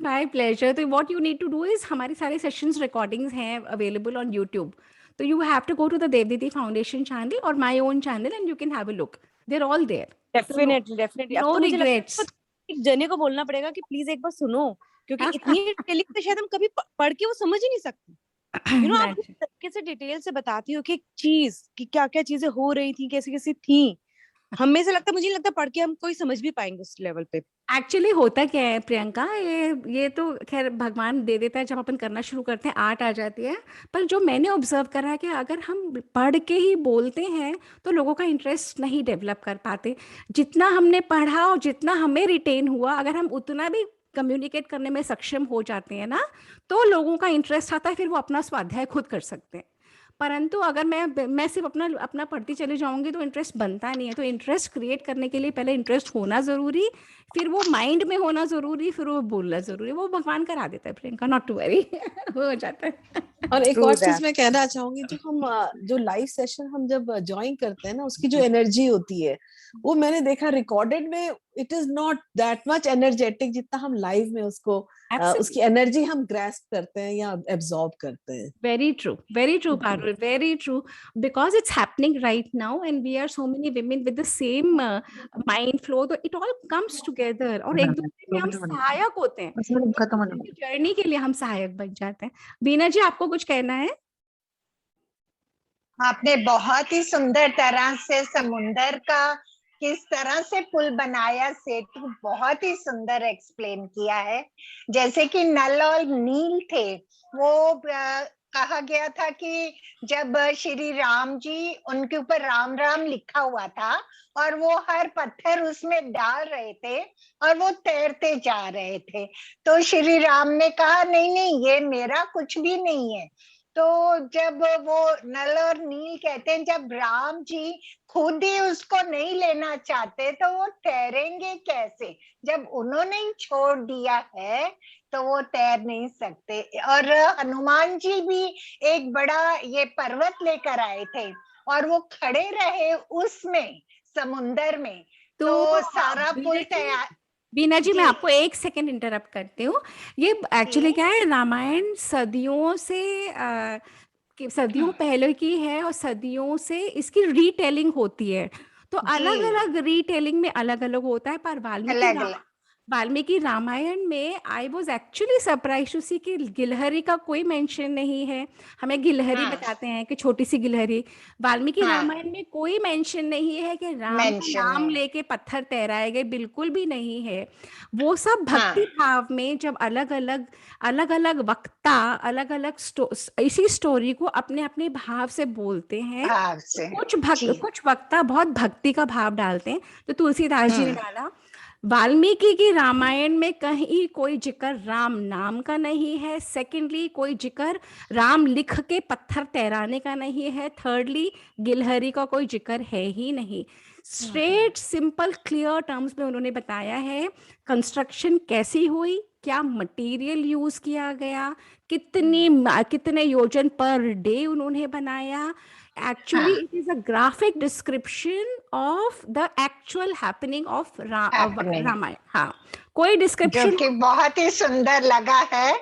My pleasure. तो what you need to do is, हमारे सारे सेशंस रिकॉर्डिंग्स हैं अवेलेबल ऑन यूट्यूब। तो you have to go to the Dev Didi foundation channel और my own channel and you can have a look, they are all there. तो no, definitely definitely. अब no तो मुझे लगता है रिग्रेट्स। एक जने को बोलना पड़ेगा कि प्लीज एक बार सुनो, क्योंकि इतनी डिटेलिंग से शायद हम कभी पढ़ के वो समझ ही नहीं सकते. यू नो, आप जिस तरीके से डिटेल से बताती हो कि एक चीज कि क्या क्या चीजें हो रही थी, कैसी कैसी थी, हमें से लगता, मुझे नहीं लगता पढ़ के हम कोई समझ भी पाएंगे उस लेवल पे. एक्चुअली होता क्या है प्रियंका, ये तो खैर भगवान दे देता है, जब अपन करना शुरू करते हैं आर्ट आ जाती है। पर जो मैंने ऑब्जर्व करा है कि अगर हम पढ़ के ही बोलते हैं तो लोगों का इंटरेस्ट नहीं डेवलप कर पाते। जितना हमने पढ़ा और जितना हमें रिटेन हुआ, अगर हम उतना भी कम्युनिकेट करने में सक्षम हो जाते हैं ना, तो लोगों का इंटरेस्ट आता है, फिर वो अपना स्वाध्याय खुद कर सकते हैं। परंतु अगर मैं सिर्फ अपना अपना पढ़ती चली जाऊंगी तो इंटरेस्ट बनता नहीं है। तो इंटरेस्ट क्रिएट करने के लिए पहले इंटरेस्ट होना जरूरी, फिर वो माइंड में होना जरूरी, फिर वो बोलना जरूरी। वो भगवान करा देता है प्रियंका, नॉट टू वरी। हो जाता है। और एक ट्रू और चीज दैट. मैं कहना चाहूंगी, जो हम जो लाइव सेशन हम जब ज्वाइन करते हैं ना, उसकी जो एनर्जी होती है, वो मैंने देखा रिकॉर्डेड में, it is not that much energetic जितना हम लाइव में उसको उसकी एब्सोल्युटली, एनर्जी हम ग्रैस्प करते हैं या एब्जॉर्ब करते हैं. very true, Parul, very true. Because it's happening right now, and we are so many women with the same mind flow, तो it all comes together, और एक दूसरे में हम सहायक होते हैं, एक खत्म दूसरे की जर्नी के लिए हम सहायक बन जाते हैं। बीना जी, आपको कुछ कहना है? आपने बहुत ही सुंदर तरह से समुंदर का किस तरह से पुल बनाया, सेतु, बहुत ही सुंदर एक्सप्लेन किया है। जैसे कि नल और नील थे, वो कहा गया था कि जब श्री राम जी, उनके ऊपर राम राम लिखा हुआ था और वो हर पत्थर उसमें डाल रहे थे और वो तैरते जा रहे थे, तो श्री राम ने कहा नहीं नहीं, ये मेरा कुछ भी नहीं है। तो जब वो नल और नील कहते हैं, जब राम जी खुद ही उसको नहीं लेना चाहते तो वो तैरेंगे कैसे? जब उन्होंने ही छोड़ दिया है तो वो तैर नहीं सकते। और हनुमान जी भी एक बड़ा ये पर्वत लेकर आए थे और वो खड़े रहे उसमें समुंदर में, तो सारा पुल तैयार। बीना जी, मैं जी। आपको एक सेकंड इंटरप्ट करती हूँ। ये एक्चुअली जी। क्या है, रामायण सदियों से सदियों पहले की है और सदियों से इसकी रीटेलिंग होती है। तो अलग जी अलग रीटेलिंग में अलग अलग होता है, पर अलग अलग। वाल्मीकि रामायण में I was actually surprise to see कि गिलहरी का कोई मेंशन नहीं है। हमें गिलहरी हाँ बताते हैं कि छोटी सी गिलहरी। वाल्मीकि हाँ रामायण में कोई मेंशन नहीं है कि राम का मेंशन नाम नहीं। लेके पत्थर तैराए गए, बिल्कुल भी नहीं है। वो सब हाँ भक्ति भाव में जब अलग अलग वक्ता अलग अलग इसी स्टोरी को अपने अपने भाव से बोलते हैं। भाव तो से। जी। कुछ वक्ता बहुत भक्ति का भाव डालते हैं। तो तुलसीदास जी ने हम्म। डाला, वाल्मीकि की रामायण में कहीं कोई जिक्र राम नाम का नहीं है। सेकेंडली, कोई जिक्र राम लिख के पत्थर तैराने का नहीं है। थर्डली, गिलहरी का कोई जिक्र है ही नहीं। स्ट्रेट सिंपल क्लियर टर्म्स में उन्होंने बताया है कंस्ट्रक्शन कैसी हुई, क्या मटेरियल यूज किया गया, कितने योजन पर डे उन्होंने बनाया। Actually, हाँ it is a graphic description of the actual happening of happening, Ramayan. हाँ, कोई जो डिस्क्रिप्शन। कि बहुत ही सुंदर लगा है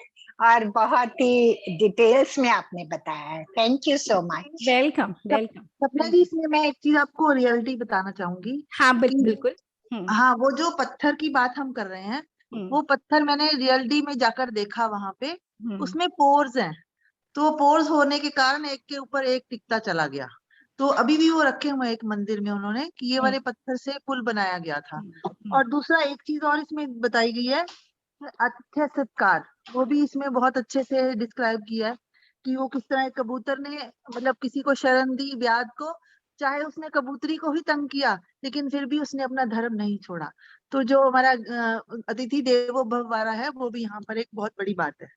और बहुत ही डिटेल्स में आपने बताया है। Thank you so much. Welcome welcome. सपना जी, इसमें मैं एक चीज आपको रियलिटी बताना चाहूंगी हाँ, कि बिल्कुल। हाँ, वो जो पत्थर की बात हम कर रहे हैं, हम्म, वो पत्थर मैंने रियलिटी में जाकर देखा वहां पे, हम्म, उसमें पोर्स हैं। तो पोर्स होने के कारण एक के ऊपर एक टिकता चला गया। तो अभी भी वो रखे हुए हैं एक मंदिर में उन्होंने, कि ये वाले पत्थर से पुल बनाया गया था। और दूसरा एक चीज और इसमें बताई गई है, आतिथ्य सत्कार, वो भी इसमें बहुत अच्छे से डिस्क्राइब किया है कि वो किस तरह एक कबूतर ने मतलब किसी को शरण दी, व्याध को, चाहे उसने कबूतरी को ही तंग किया, लेकिन फिर भी उसने अपना धर्म नहीं छोड़ा। तो जो हमारा अतिथि देवो भव वाला है, वो भी यहाँ पर एक बहुत बड़ी बात है।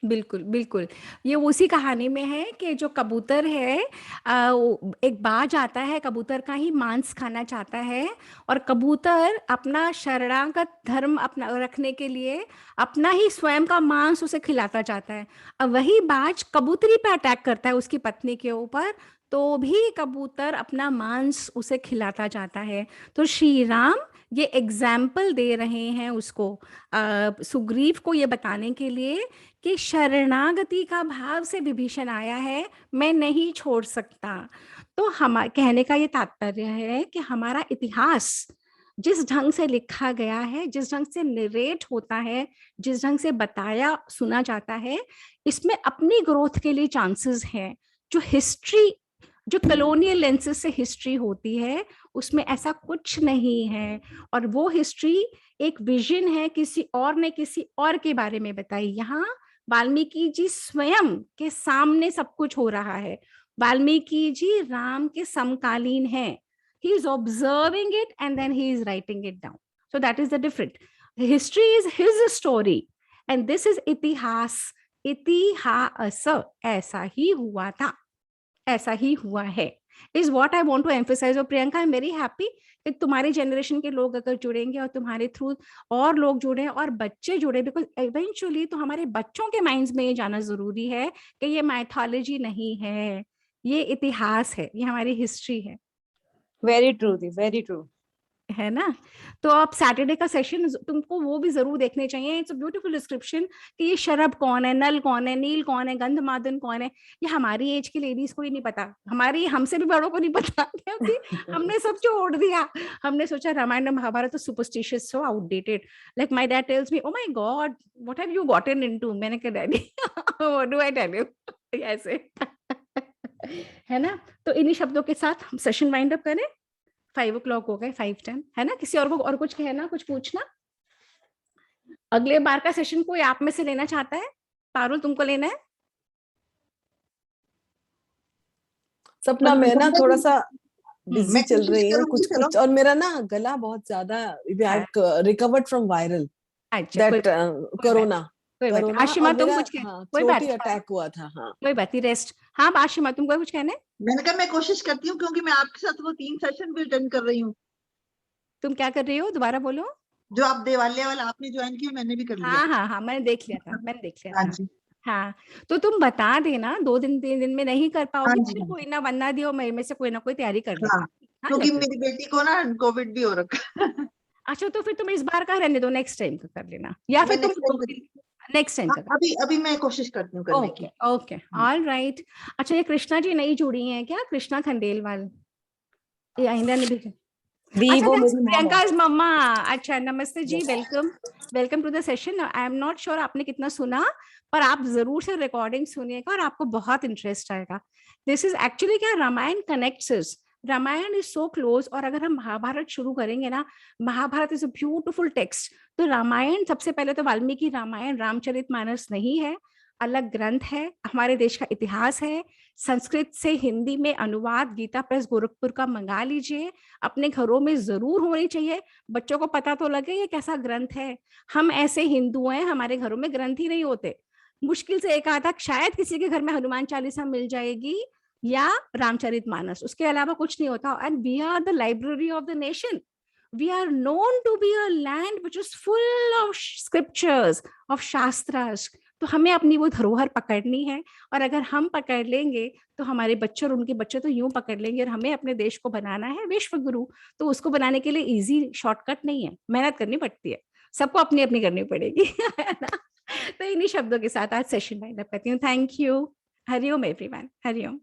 बिल्कुल बिल्कुल। ये उसी कहानी में है कि जो कबूतर है, एक बाज आता है, कबूतर का ही मांस खाना चाहता है, और कबूतर अपना शरणागत धर्म अपना रखने के लिए अपना ही स्वयं का मांस उसे खिलाता चाहता है। अब वही बाज कबूतरी पे अटैक करता है उसकी पत्नी के ऊपर, तो भी कबूतर अपना मांस उसे खिलाता जाता है। तो श्री राम ये एग्जाम्पल दे रहे हैं उसको, सुग्रीव को ये बताने के लिए कि शरणागति का भाव से विभीषण आया है, मैं नहीं छोड़ सकता। तो हम कहने का ये तात्पर्य है कि हमारा इतिहास जिस ढंग से लिखा गया है, जिस ढंग से नरेट होता है, जिस ढंग से बताया सुना जाता है, इसमें अपनी ग्रोथ के लिए चांसेस हैं। जो हिस्ट्री, जो कॉलोनियल लेंसेज से हिस्ट्री होती है, उसमें ऐसा कुछ नहीं है। और वो हिस्ट्री एक विजन है, किसी और ने किसी और के बारे में बताई। यहाँ वाल्मीकि जी स्वयं के सामने सब कुछ हो रहा है। वाल्मीकि जी राम के समकालीन हैं। He is observing it and then he is writing it down. So that is the difference. History is his story and this is इतिहास। इतिहास ऐसा ही हुआ था, ऐसा ही हुआ है, is what I want to emphasize. और प्रियंका, I'm very happy कि तुम्हारे जनरेशन के लोग अगर जुड़ेंगे और तुम्हारे थ्रू और लोग जुड़े और बच्चे जुड़े, बिकॉज इवेंचुअली तो हमारे बच्चों के माइंड्स में ये जाना जरूरी है कि ये माइथोलॉजी नहीं है, ये इतिहास है, ये हमारी हिस्ट्री है। वेरी ट्रू दी, वेरी ट्रू, है ना। तो अब सैटरडे का सेशन तुमको वो भी जरूर देखने चाहिए। इट्स अ ब्यूटीफुल डिस्क्रिप्शन कि ये शरभ कौन है, नल कौन है, नील कौन है, गंधमादन कौन है। ये हमारी एज की लेडीज को ही नहीं पता, हमारी हमसे भी बड़ों को नहीं पता, क्योंकि हमने सब छोड़ दिया। हमने सोचा रामायण महाभारत तो superstitious, so outdated. Like my dad tells me, oh my god what have you gotten into. मैंने कहा daddy what do I tell you, ऐसे है ना। तो इन्हीं शब्दों के साथ हम सेशन वाइंड अप करें। 5 o'clock हो गए, 5:10 है ना। किसी और को और कुछ कहना, कुछ पूछना? अगले बार का सेशन कोई आप में से लेना चाहता है? पारुल, तुमको लेना है? सपना, मैं ना थोड़ा सा बिजी मैं चल कोशिश रही हूँ, करूंगी, कुछ और मेरा ना गला बहुत ज्यादा, आई रिकवर्ड फ्रॉम वायरल अच्छा, दैट कोरोना। कोई बात नहीं। आशिमा, तुम कुछ कह, कोई बात थ्रोटी नहीं, अटैक हुआ था। हाँ, कोई बात नहीं, रेस्ट। हाँ आशिमा, तुमको कुछ कहना है? मैंने कहा मैं कोशिश करती हूँ, क्योंकि मैं आपके साथ वो 3 सेशन भी अटेंड कर रही हूँ। तुम क्या कर रही हो, दोबारा बोलो। जो आप देवालिया वाला आपने ज्वाइन किया, मैंने भी कर लिया। हाँ हाँ हाँ, मैंने देख लिया था, मैंने देख लिया हाँ था। जी। हाँ, तो तुम बता देना, 2 दिन 3 दिन में नहीं कर हाँ पाओगी जी, फिर हाँ कोई जी। ना वरना दियो, मेरे में से कोई ना कोई तैयारी कर हाँ, लेगा। हाँ, क्योंकि डेफिनेटली। मेरी बेटी को ना कोविड भी हो रखा है। अच्छा, तो फिर तुम इस बार का रहने दो, नेक्स्ट टाइम का कर लेना, या मैं फिर तुम नेक्स्ट 2 टाइम, दिन नेक्स्ट टाइम हाँ का कर। अभी अभी मैं कोशिश करती हूँ करने ओके की। Okay, alright. अच्छा, ये कृष्णा जी नई जुड़ी हैं क्या, कृष्णा खंडेलवाल? ये आइंदा ने भी। दी अच्छा, वो दैट्स मेरी मॉम है। प्रियंका's मम्मा। अच्छा, नमस्ते जी, Yes. Welcome. Welcome to the session. I am not sure आपने कितना सुना, पर आप जरूर से रिकॉर्डिंग सुनिएगा और आपको बहुत इंटरेस्ट आएगा। दिस इज एक्चुअली क्या, Ramayan connects us, Ramayan is so close. और अगर हम महाभारत शुरू करेंगे ना, Mahabharat is a beautiful text. तो रामायण सबसे पहले तो वाल्मीकि रामायण रामचरितमानस नहीं है, अलग ग्रंथ है, हमारे देश का इतिहास है। संस्कृत से हिंदी में अनुवाद गीता प्रेस गोरखपुर का मंगा लीजिए, अपने घरों में जरूर होनी चाहिए। बच्चों को पता तो लगे ये कैसा ग्रंथ है। हम ऐसे हिंदू हैं, हमारे घरों में ग्रंथ ही नहीं होते। मुश्किल से एक आधा शायद किसी के घर में हनुमान चालीसा मिल जाएगी या रामचरितमानस, उसके अलावा कुछ नहीं होता। And we are the library of the nation. We are known to be a land which is full of scriptures, of shastras. तो हमें अपनी वो धरोहर पकड़नी है, और अगर हम पकड़ लेंगे तो हमारे बच्चे और उनके बच्चे तो यूं पकड़ लेंगे। और हमें अपने देश को बनाना है विश्व गुरु, तो उसको बनाने के लिए इजी शॉर्टकट नहीं है, मेहनत करनी पड़ती है, सबको अपनी अपनी करनी पड़ेगी। है ना? तो इन्हीं शब्दों के साथ आज सेशन वाइंड अप करती हूँ। Thank you. Hariom everyone, Hariom.